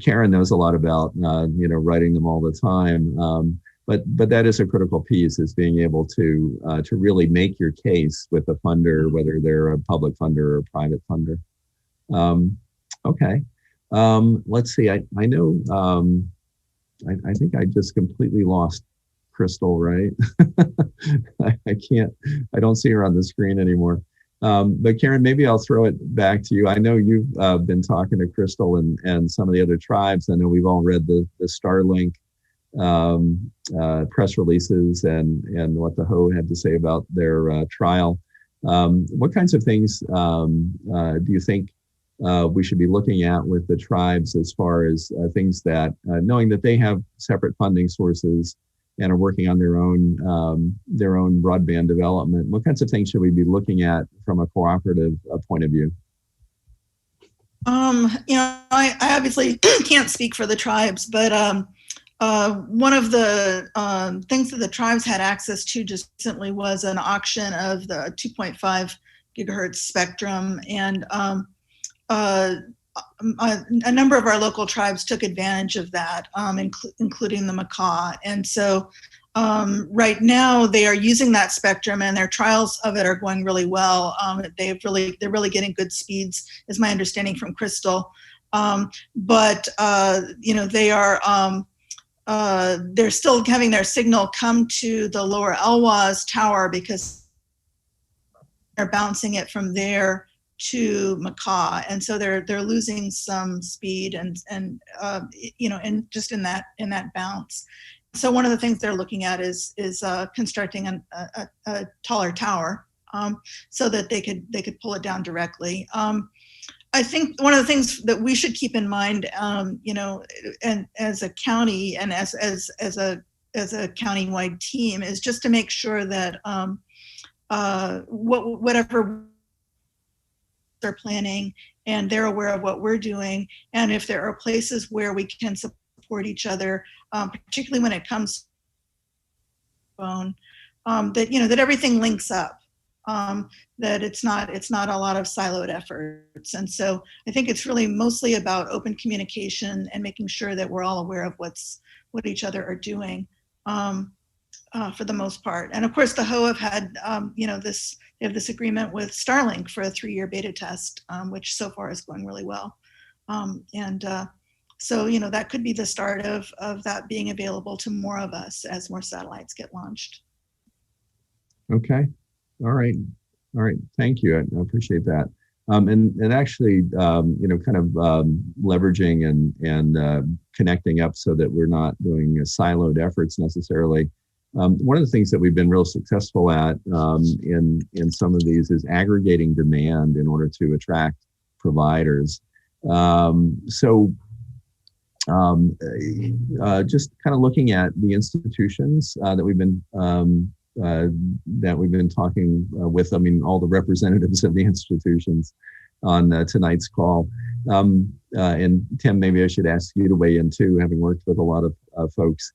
S4: Karen knows a lot about, writing them all the time. But that is a critical piece, is being able to really make your case with a funder, whether they're a public funder or a private funder. Okay, let's see. I know. I think I just completely lost Crystal. Right? I can't. I don't see her on the screen anymore. But Karen, maybe I'll throw it back to you. I know you've been talking to Crystal and some of the other tribes. I know we've all read the Starlink press releases and what the Ho had to say about their trial. What kinds of things do you think we should be looking at with the tribes, as far as things that, knowing that they have separate funding sources and are working on their own broadband development? What kinds of things should we be looking at from a cooperative point of view?
S15: I obviously can't speak for the tribes, but one of the things that the tribes had access to just recently was an auction of the 2.5 gigahertz spectrum, and a number of our local tribes took advantage of that, including the Makah. And so right now they are using that spectrum, and their trials of it are going really well. They're really getting good speeds, is my understanding from Crystal. But they are they're still having their signal come to the lower Elwaz tower, because they're bouncing it from there to Makah, and so they're losing some speed and just in that bounce. So one of the things they're looking at is constructing a taller tower, so that they could pull it down directly. I think one of the things that we should keep in mind, and as a county and as a county-wide team, is just to make sure that whatever they're planning, and they're aware of what we're doing, and if there are places where we can support each other, particularly when it comes to phone, that everything links up. That it's not a lot of siloed efforts. And so I think it's really mostly about open communication and making sure that we're all aware of what each other are doing, for the most part. And of course, the Ho have had they have this agreement with Starlink for a 3-year beta test, which so far is going really well. So that could be the start of that being available to more of us as more satellites get launched.
S4: Okay. All right. Thank you. I appreciate that. And actually, kind of leveraging and connecting up so that we're not doing siloed efforts necessarily. One of the things that we've been real successful at in some of these is aggregating demand in order to attract providers. Just kind of looking at the institutions that we've been talking with, all the representatives of the institutions on tonight's call. And Tim, maybe I should ask you to weigh in too, having worked with a lot of folks.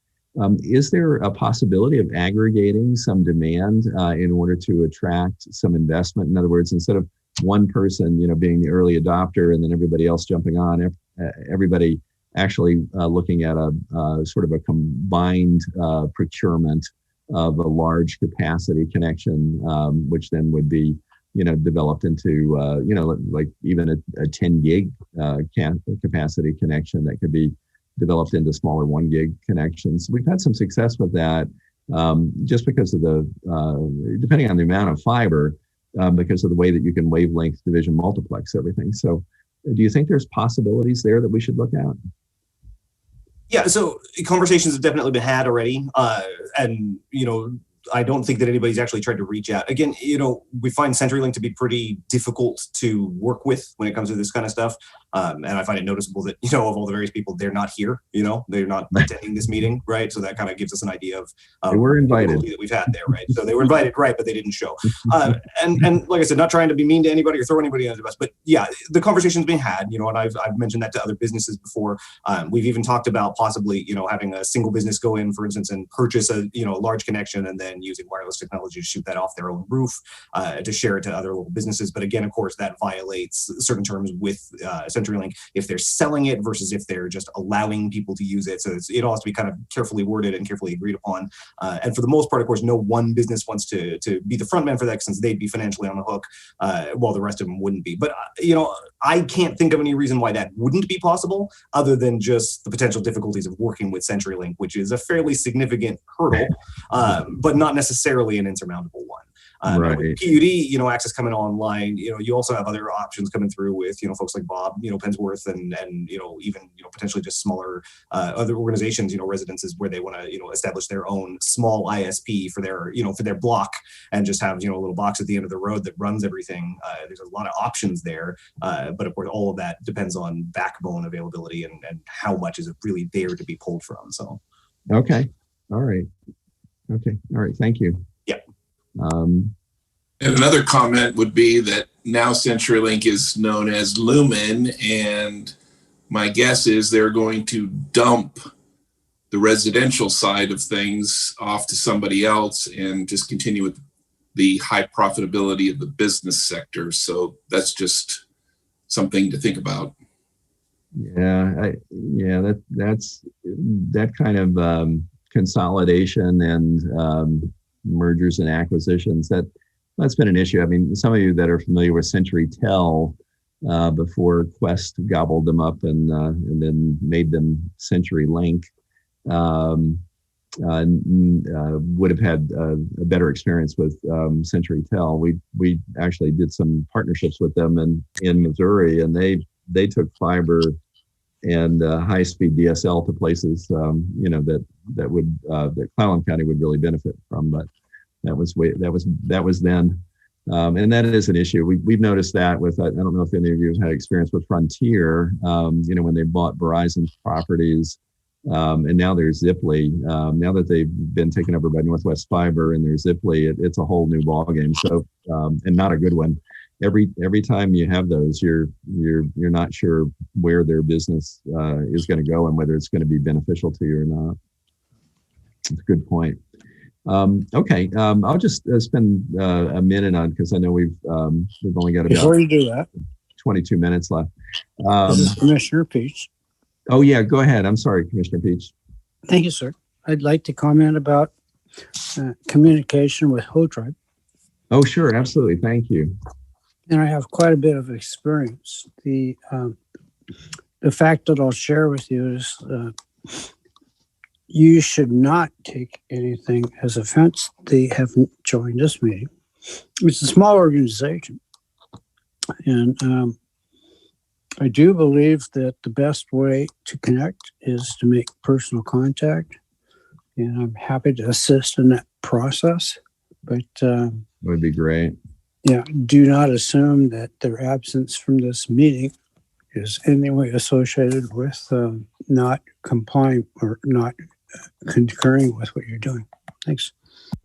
S4: Is there a possibility of aggregating some demand in order to attract some investment? In other words, instead of one person, being the early adopter and then everybody else jumping on, everybody actually looking at a sort of a combined procurement of a large capacity connection, which then would be, developed into, like even a 10 gig capacity connection that could be developed into smaller 1 gig connections. We've had some success with that, just because of depending on the amount of fiber, because of the way that you can wavelength division multiplex everything. So do you think there's possibilities there that we should look at?
S1: Yeah, so conversations have definitely been had already. And, I don't think that anybody's actually tried to reach out. Again, we find CenturyLink to be pretty difficult to work with when it comes to this kind of stuff. And I find it noticeable that, of all the various people, they're not here, they're not attending this meeting, right? So that kind of gives us an idea of
S4: they were invited
S1: that we've had there, right? So they were invited, right, but they didn't show. And like I said, not trying to be mean to anybody or throw anybody under the bus, but yeah, the conversation's been had, and I've mentioned that to other businesses before. We've even talked about possibly, having a single business go in, for instance, and purchase a, large connection and then using wireless technology to shoot that off their own roof to share it to other local businesses. But again, of course, that violates certain terms with CenturyLink if they're selling it versus if they're just allowing people to use it. So it all has to be kind of carefully worded and carefully agreed upon. And for the most part, of course, no one business wants to be the front man for that since they'd be financially on the hook while the rest of them wouldn't be. But, I can't think of any reason why that wouldn't be possible other than just the potential difficulties of working with CenturyLink, which is a fairly significant hurdle, but not necessarily an insurmountable one.
S4: Right.
S1: With PUD, access coming online, you also have other options coming through with, folks like Bob, Pensworth and even, potentially just smaller other organizations, residences where they want to, establish their own small ISP for their, for their block and just have, a little box at the end of the road that runs everything. There's a lot of options there. But of course, all of that depends on backbone availability and how much is really there to be pulled from. So.
S4: Okay. All right. Okay. All right. Thank you.
S1: Yeah.
S21: And another comment would be that now CenturyLink is known as Lumen, and my guess is they're going to dump the residential side of things off to somebody else and just continue with the high profitability of the business sector. So that's just something to think about.
S4: Yeah, that's that kind of consolidation and mergers and acquisitions, that's been an issue. I mean, some of you that are familiar with CenturyTel before Quest gobbled them up and then made them CenturyLink would have had a better experience with CenturyTel. We actually did some partnerships with them in Missouri, and they took fiber and high-speed DSL to places that Clallam County would really benefit from. But that was then, and that is an issue. We've noticed that with, I don't know if any of you have had experience with Frontier. When they bought Verizon's properties, and now there's Ziply. Now that they've been taken over by Northwest Fiber and there's Ziply, it's a whole new ballgame. So, and not a good one. Every time you have those, you're not sure where their business is going to go and whether it's going to be beneficial to you or not. That's a good point. Okay, I'll just spend a minute on, because I know we've only got about
S2: Before you do that,
S4: 22 minutes left.
S2: this is Commissioner Peach.
S4: Oh yeah, go ahead. I'm sorry, Commissioner Peach.
S2: Thank you, sir. I'd like to comment about communication with HO-Tribe.
S4: Oh sure, absolutely. Thank you.
S2: And I have quite a bit of experience. The fact that I'll share with you is you should not take anything as offense. They haven't joined this meeting. It's a small organization. And I do believe that the best way to connect is to make personal contact. And I'm happy to assist in that process. But
S4: would be great.
S2: Yeah, do not assume that their absence from this meeting is in any way associated with not complying or not concurring with what you're doing. Thanks.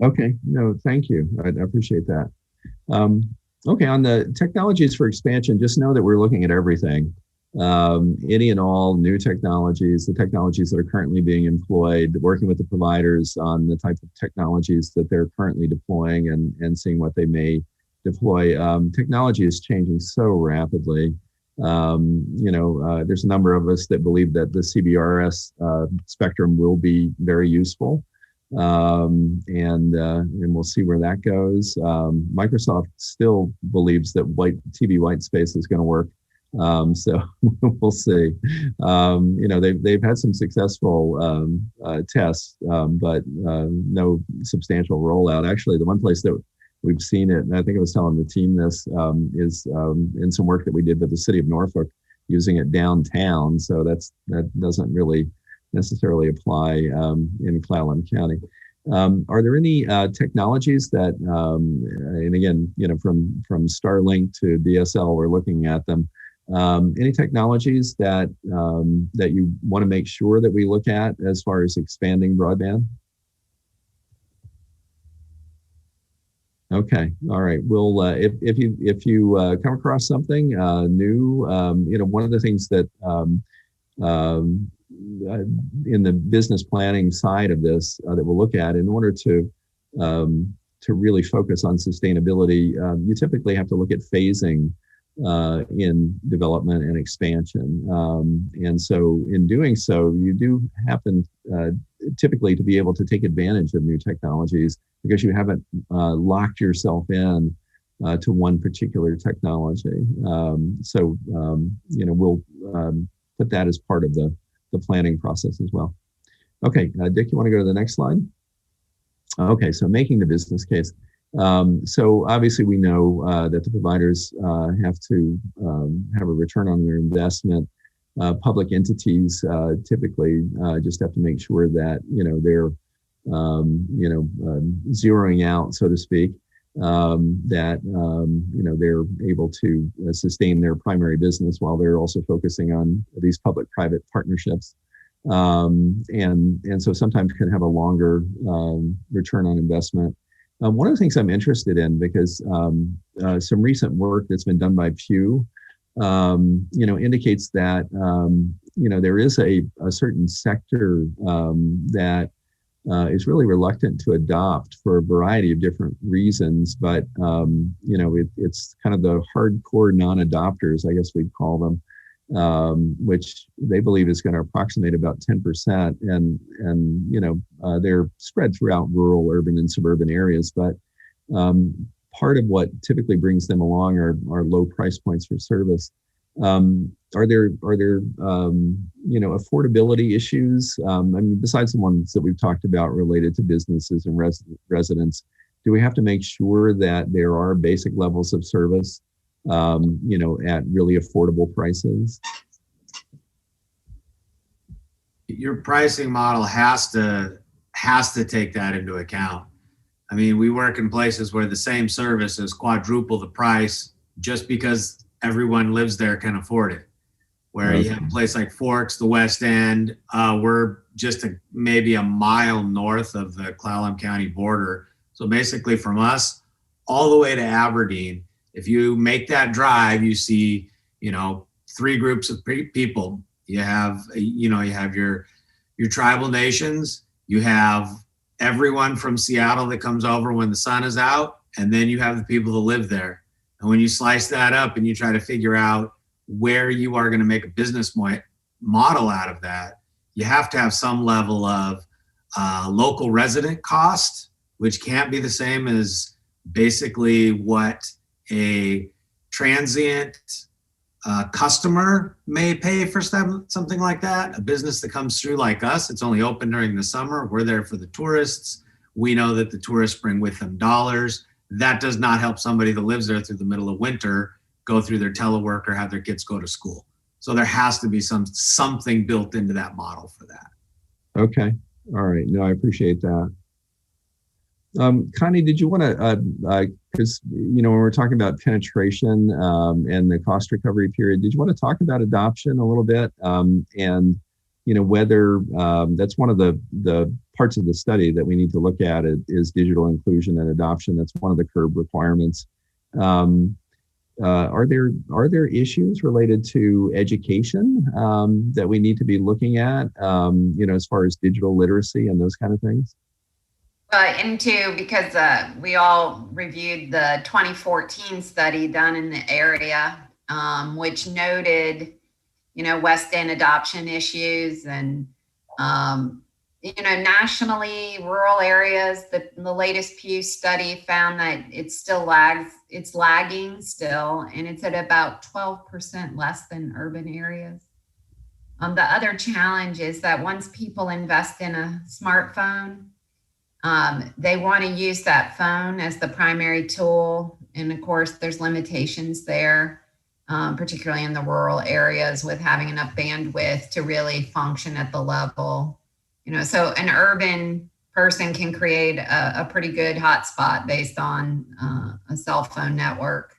S4: Okay, no, thank you. I appreciate that. Okay, on the technologies for expansion, just know that we're looking at everything. Any and all new technologies, the technologies that are currently being employed, working with the providers on the type of technologies that they're currently deploying and seeing what they may deploy. Technology is changing so rapidly. There's a number of us that believe that the CBRS spectrum will be very useful. And we'll see where that goes. Microsoft still believes that TV white space is going to work. So we'll see. They've had some successful tests, but no substantial rollout. Actually, the one place that we've seen it, and I think I was telling the team this, is in some work that we did with the city of Norfolk. using it downtown. So that doesn't really necessarily apply in Clallam County. Are there any technologies that, and again, from Starlink to DSL, we're looking at them. Any technologies that that you want to make sure that we look at as far as expanding broadband? Okay, all right. We'll if you come across something new, one of the things that in the business planning side of this that we'll look at in order to really focus on sustainability, you typically have to look at phasing in development and expansion. And so in doing so, you do happen typically to be able to take advantage of new technologies because you haven't locked yourself in to one particular technology. We'll put that as part of the planning process as well. Okay, Dick, you want to go to the next slide? Okay, so making the business case. So obviously we know that the providers have to have a return on their investment. Public entities typically just have to make sure that they're zeroing out, so to speak, that they're able to sustain their primary business while they're also focusing on these public-private partnerships. And so sometimes can have a longer return on investment. One of the things I'm interested in, because some recent work that's been done by Pew, indicates that there is a certain sector that is really reluctant to adopt for a variety of different reasons, but it's kind of the hardcore non-adopters, I guess we'd call them, which they believe is going to approximate about 10%, and they're spread throughout rural, urban, and suburban areas. But part of what typically brings them along are low price points for service. Are there affordability issues? Besides the ones that we've talked about related to businesses and residents, do we have to make sure that there are basic levels of service, at really affordable prices?
S19: Your pricing model has to take that into account. I mean, we work in places where the same service is quadruple the price just because everyone lives there can afford it. Where you have a place like Forks, the West End, we're just maybe a mile north of the Clallam County border. So basically from us all the way to Aberdeen, if you make that drive, you see, 3 groups of people. You have your tribal nations, you have everyone from Seattle that comes over when the sun is out, and then you have the people that live there. And when you slice that up and you try to figure out where you are going to make a business model out of that, you have to have some level of local resident cost, which can't be the same as basically what a transient customer may pay for something like that. A business that comes through like us, it's only open during the summer. We're there for the tourists. We know that the tourists bring with them dollars. That does not help somebody that lives there through the middle of winter go through their telework or have their kids go to school. So there has to be something built into that model for that. Okay.
S4: All right. No, I appreciate that. Connie, did you want to, because, when we're talking about penetration and the cost recovery period, did you want to talk about adoption a little bit? And, whether that's one of the parts of the study that we need to look at is digital inclusion and adoption. That's one of the CURB requirements. Are there issues related to education that we need to be looking at, as far as digital literacy and those kind of things?
S18: Because we all reviewed the 2014 study done in the area, which noted, West End adoption issues and, nationally, rural areas, the latest Pew study found that it's lagging still, and it's at about 12% less than urban areas. The other challenge is that once people invest in a smartphone, they want to use that phone as the primary tool. And of course, there's limitations there. particularly in the rural areas, with having enough bandwidth to really function at the level. So an urban person can create a pretty good hotspot based on a cell phone network.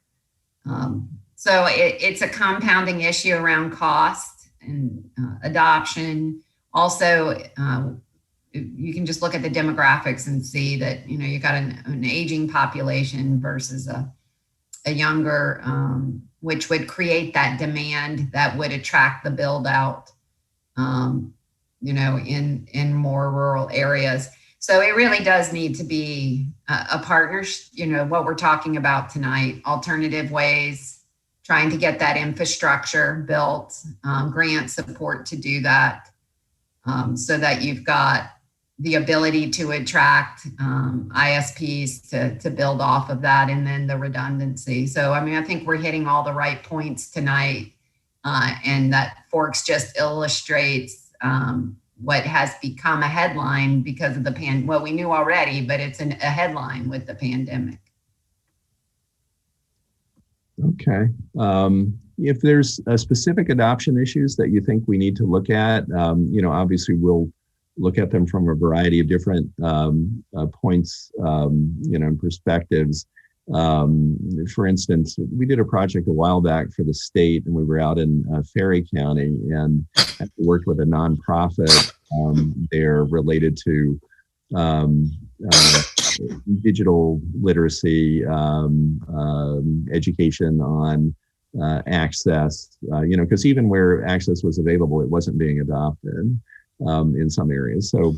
S18: So it's a compounding issue around cost and adoption. Also, you can just look at the demographics and see that, you got an aging population versus a younger, which would create that demand that would attract the build out, in more rural areas. So it really does need to be a partnership, what we're talking about tonight, alternative ways, trying to get that infrastructure built, grant support to do that, so that you've got the ability to attract ISPs to build off of that, and then the redundancy. So, I think we're hitting all the right points tonight, and that Forks just illustrates what has become a headline because of the well, we knew already, but it's a headline with the pandemic.
S4: Okay. If there's specific adoption issues that you think we need to look at, obviously we'll look at them from a variety of different points, and perspectives. For instance, we did a project a while back for the state, and we were out in Ferry County and worked with a nonprofit there related to digital literacy, education on access, because even where access was available, it wasn't being adopted in some areas. So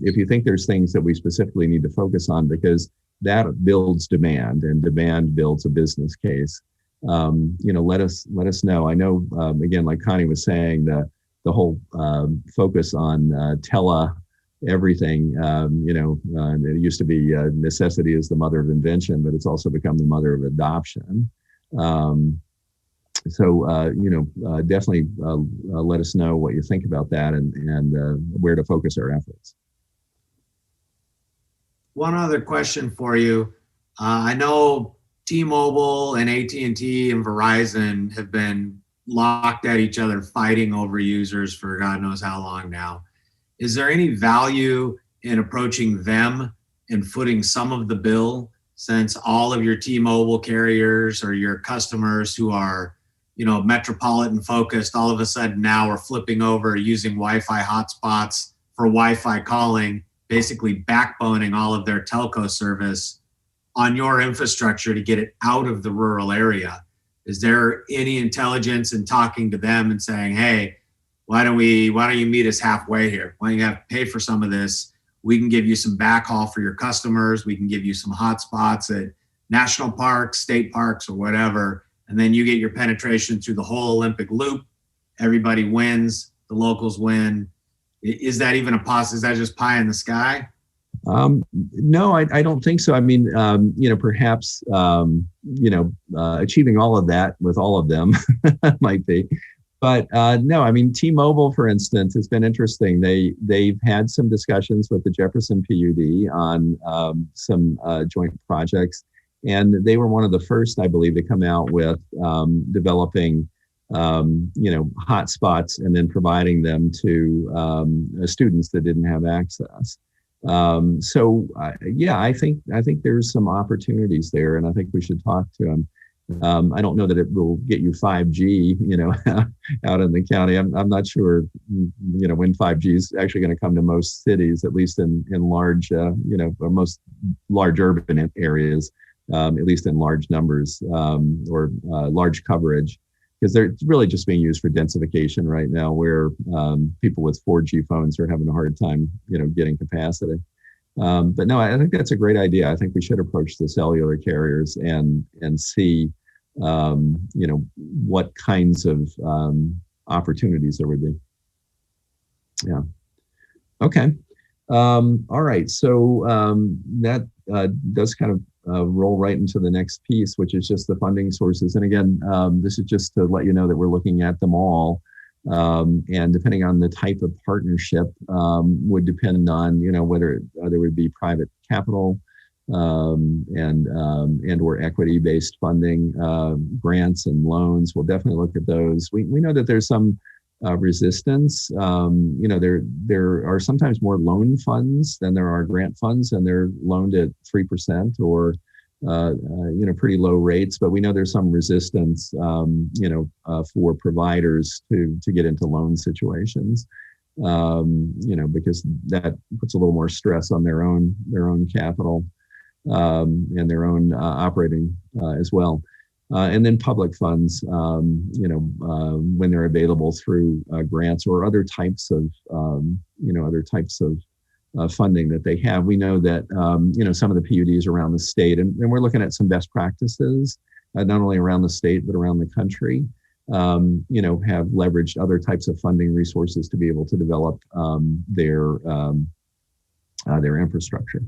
S4: if you think there's things that we specifically need to focus on, because that builds demand, and demand builds a business case, let us know. I know, again, like Connie was saying, the whole focus on tele everything, it used to be necessity is the mother of invention, but it's also become the mother of adoption. Definitely let us know what you think about that, and where to focus our efforts.
S19: One other question for you. I know T-Mobile and AT&T and Verizon have been locked at each other, fighting over users for God knows how long now. Is there any value in approaching them and footing some of the bill, since all of your T-Mobile carriers or your customers who are, metropolitan focused, all of a sudden now are flipping over using Wi-Fi hotspots for Wi-Fi calling, basically backboning all of their telco service on your infrastructure to get it out of the rural area? Is there any intelligence in talking to them and saying, hey, why don't you meet us halfway here? Why don't you have to pay for some of this? We can give you some backhaul for your customers. We can give you some hotspots at national parks, state parks, or whatever. And then you get your penetration through the whole Olympic loop. Everybody wins, the locals win. Is that even a possibility? Is that just pie in the sky?
S4: No, I don't think so. Perhaps, achieving all of that with all of them might be. But no, T-Mobile, for instance, has been interesting. They've had some discussions with the Jefferson PUD on some joint projects, and they were one of the first, I believe, to come out with developing, hotspots and then providing them to students that didn't have access. I think there's some opportunities there, and I think we should talk to them. I don't know that it will get you 5G, out in the county. I'm not sure, when 5G is actually going to come to most cities, at least in large, or most large urban areas, at least in large numbers, or large coverage, because they're really just being used for densification right now, where people with 4G phones are having a hard time, getting capacity. But no, I think that's a great idea. I think we should approach the cellular carriers and see, what kinds of opportunities there would be. Yeah. Okay. All right. So that does kind of roll right into the next piece, which is just the funding sources. And again, this is just to let you know that we're looking at them all. And depending on the type of partnership, would depend on, whether there would be private capital and or equity-based funding, grants and loans. We'll definitely look at those. We know that there's some resistance. There are sometimes more loan funds than there are grant funds, and they're loaned at 3% or pretty low rates. But we know there's some resistance, for providers to get into loan situations. Because that puts a little more stress on their own capital and their own operating as well. And then public funds, when they're available through grants or other types of funding that they have. We know that some of the PUDs around the state, and we're looking at some best practices, not only around the state but around the country. Have leveraged other types of funding resources to be able to develop their infrastructure.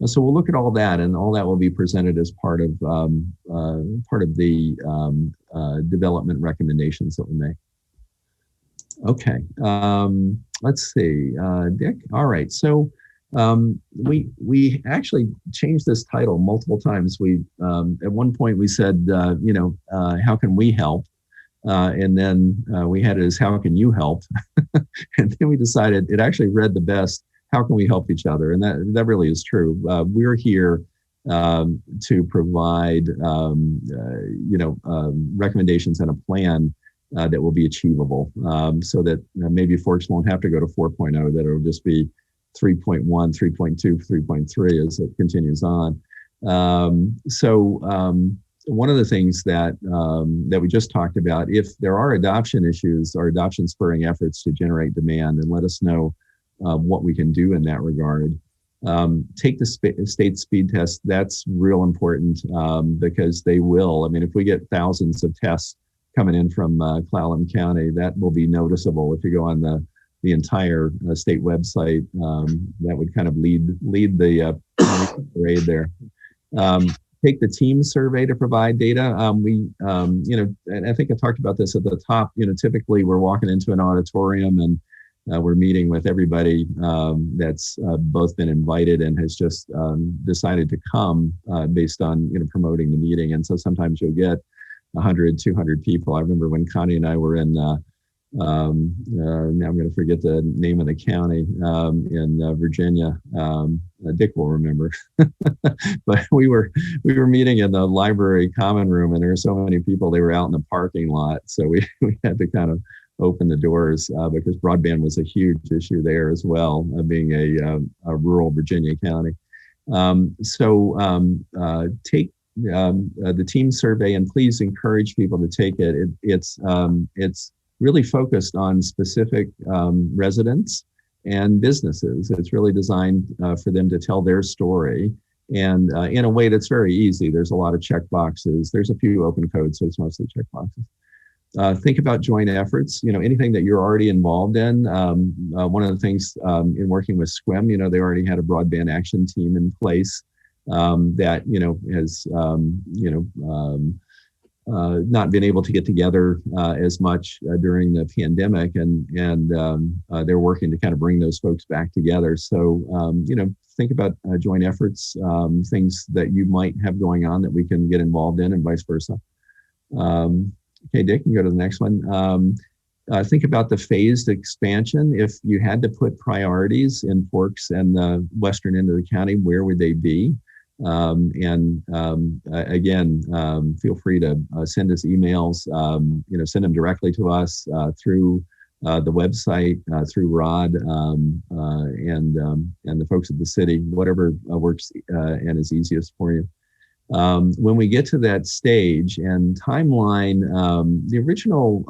S4: So we'll look at all that, and all that will be presented as part of the development recommendations that we make. Okay, let's see, Dick. All right, so we actually changed this title multiple times. We at one point we said, how can we help? And then we had it as how can you help? And then we decided it actually read the best, how can we help each other? And that really is true. We're here to provide recommendations and a plan that will be achievable, so that maybe Forks won't have to go to 4.0, that it'll just be 3.1, 3.2, 3.3 as it continues on. One of the things that we just talked about, if there are adoption issues or adoption spurring efforts to generate demand, and let us know what we can do in that regard. Take the state speed test. That's real important because they will. I mean, if we get thousands of tests coming in from Clallam County, that will be noticeable. If you go on the entire state website, that would kind of lead the parade there. Take the team survey to provide data. And I think I talked about this at the top. Typically we're walking into an auditorium and we're meeting with everybody that's both been invited and has just decided to come based on promoting the meeting. And so sometimes you'll get 100, 200 people. I remember when Connie and I were in. Now I'm going to forget the name of the county in Virginia. Dick will remember, but we were meeting in the library common room, and there were so many people. They were out in the parking lot, so we had to kind of open the doors because broadband was a huge issue there as well, being a rural Virginia county. Take the team survey, and please encourage people to take it. It's really focused on specific residents and businesses. It's really designed for them to tell their story, and in a way that's very easy. There's a lot of check boxes. There's a few open codes, so it's mostly check boxes. Think about joint efforts, anything that you're already involved in. One of the things in working with SQUEM, they already had a broadband action team in place that, has, not been able to get together as much during the pandemic, and they're working to kind of bring those folks back together. So, think about joint efforts, things that you might have going on that we can get involved in, and vice versa. Okay, Dick, you can go to the next one. Think about the phased expansion. If you had to put priorities in Forks and the western end of the county, where would they be? Again, feel free to send us emails, send them directly to us through the website, through Rod and the folks at the city, whatever works and is easiest for you. When we get to that stage and timeline, the original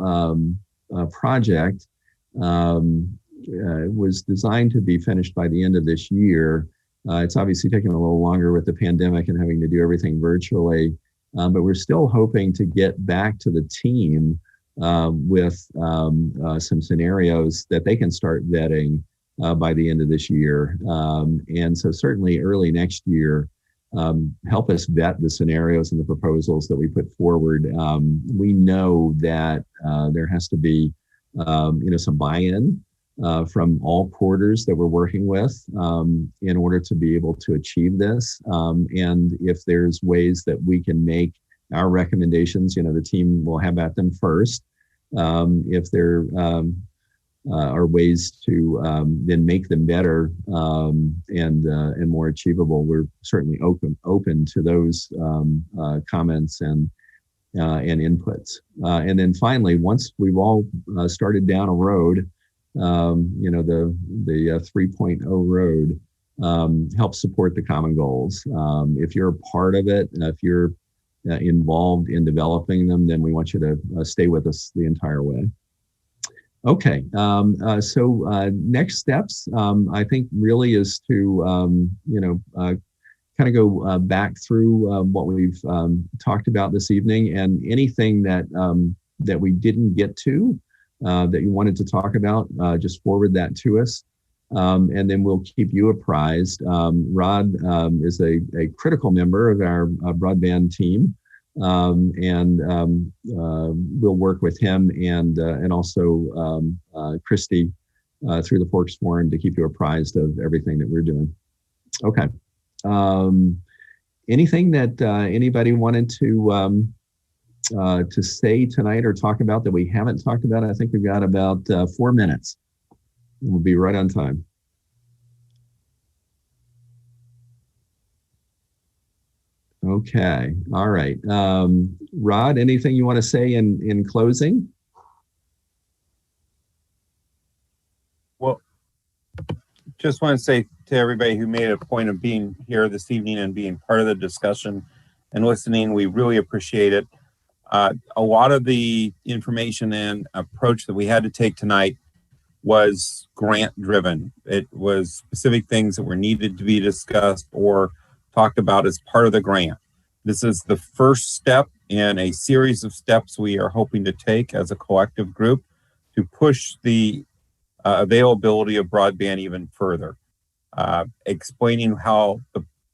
S4: project was designed to be finished by the end of this year. It's obviously taking a little longer with the pandemic and having to do everything virtually, but we're still hoping to get back to the team with some scenarios that they can start vetting by the end of this year. And so certainly early next year, help us vet the scenarios and the proposals that we put forward. We know that there has to be some buy-in from all quarters that we're working with in order to be able to achieve this. And if there's ways that we can make our recommendations, the team will have at them first. If there are ways to then make them better and more achievable, we're certainly open to those comments and inputs. And then finally, once we've all started down a road, the 3.0 road helps support the common goals. If you're a part of it, if you're involved in developing them, then we want you to stay with us the entire way. Okay, so next steps, I think really is to, kind of go back through what we've talked about this evening, and anything that that we didn't get to that you wanted to talk about, just forward that to us, and then we'll keep you apprised. Rod is a critical member of our broadband team, and we'll work with him and also Christy through the Forks Forum to keep you apprised of everything that we're doing. Okay. Anything that anybody wanted to say tonight or talk about that we haven't talked about? I think we've got about 4 minutes. We'll be right on time. Okay. All right. Rod, anything you want to say in closing?
S8: Well, just want to say to everybody who made a point of being here this evening and being part of the discussion and listening, we really appreciate it. A lot of the information and approach that we had to take tonight was grant driven. It was specific things that were needed to be discussed or talked about as part of the grant. This is the first step in a series of steps we are hoping to take as a collective group to push the availability of broadband even further. Explaining how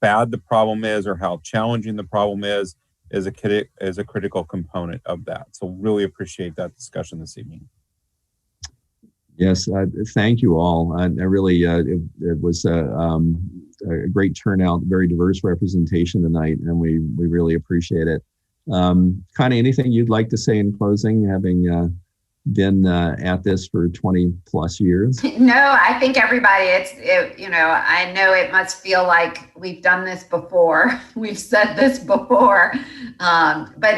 S8: bad the problem is or how challenging the problem is a critical component of that. So really appreciate that discussion this evening.
S4: Yes, thank you all. I really, it was a great turnout, very diverse representation tonight, and we really appreciate it. Kind of anything you'd like to say in closing, having been at this for 20 plus years?
S18: No, I think everybody, I know it must feel like we've done this before. We've said this before. But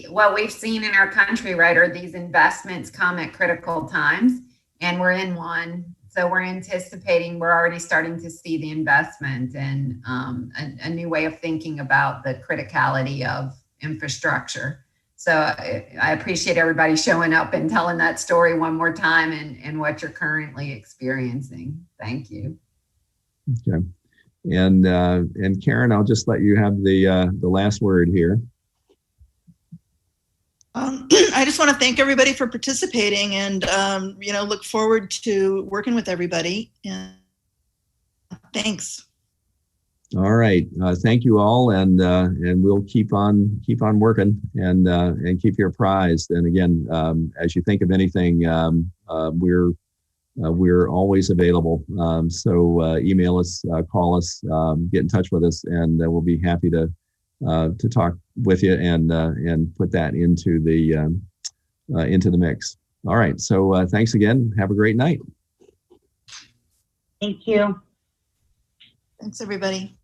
S18: what we've seen in our country, right, are these investments come at critical times, and we're in one. So we're already starting to see the investment and a new way of thinking about the criticality of infrastructure. So I appreciate everybody showing up and telling that story one more time and what you're currently experiencing. Thank you.
S4: Okay. And Karen, I'll just let you have the last word here.
S15: I just want to thank everybody for participating and, look forward to working with everybody. And thanks.
S4: All right. Thank you all. And we'll keep on working and keep you apprised. And again, as you think of anything, we're always available. So email us, call us, get in touch with us, and we'll be happy to talk with you and put that into the mix. All right. So thanks again. Have a great night.
S9: Thank you.
S15: Thanks, everybody.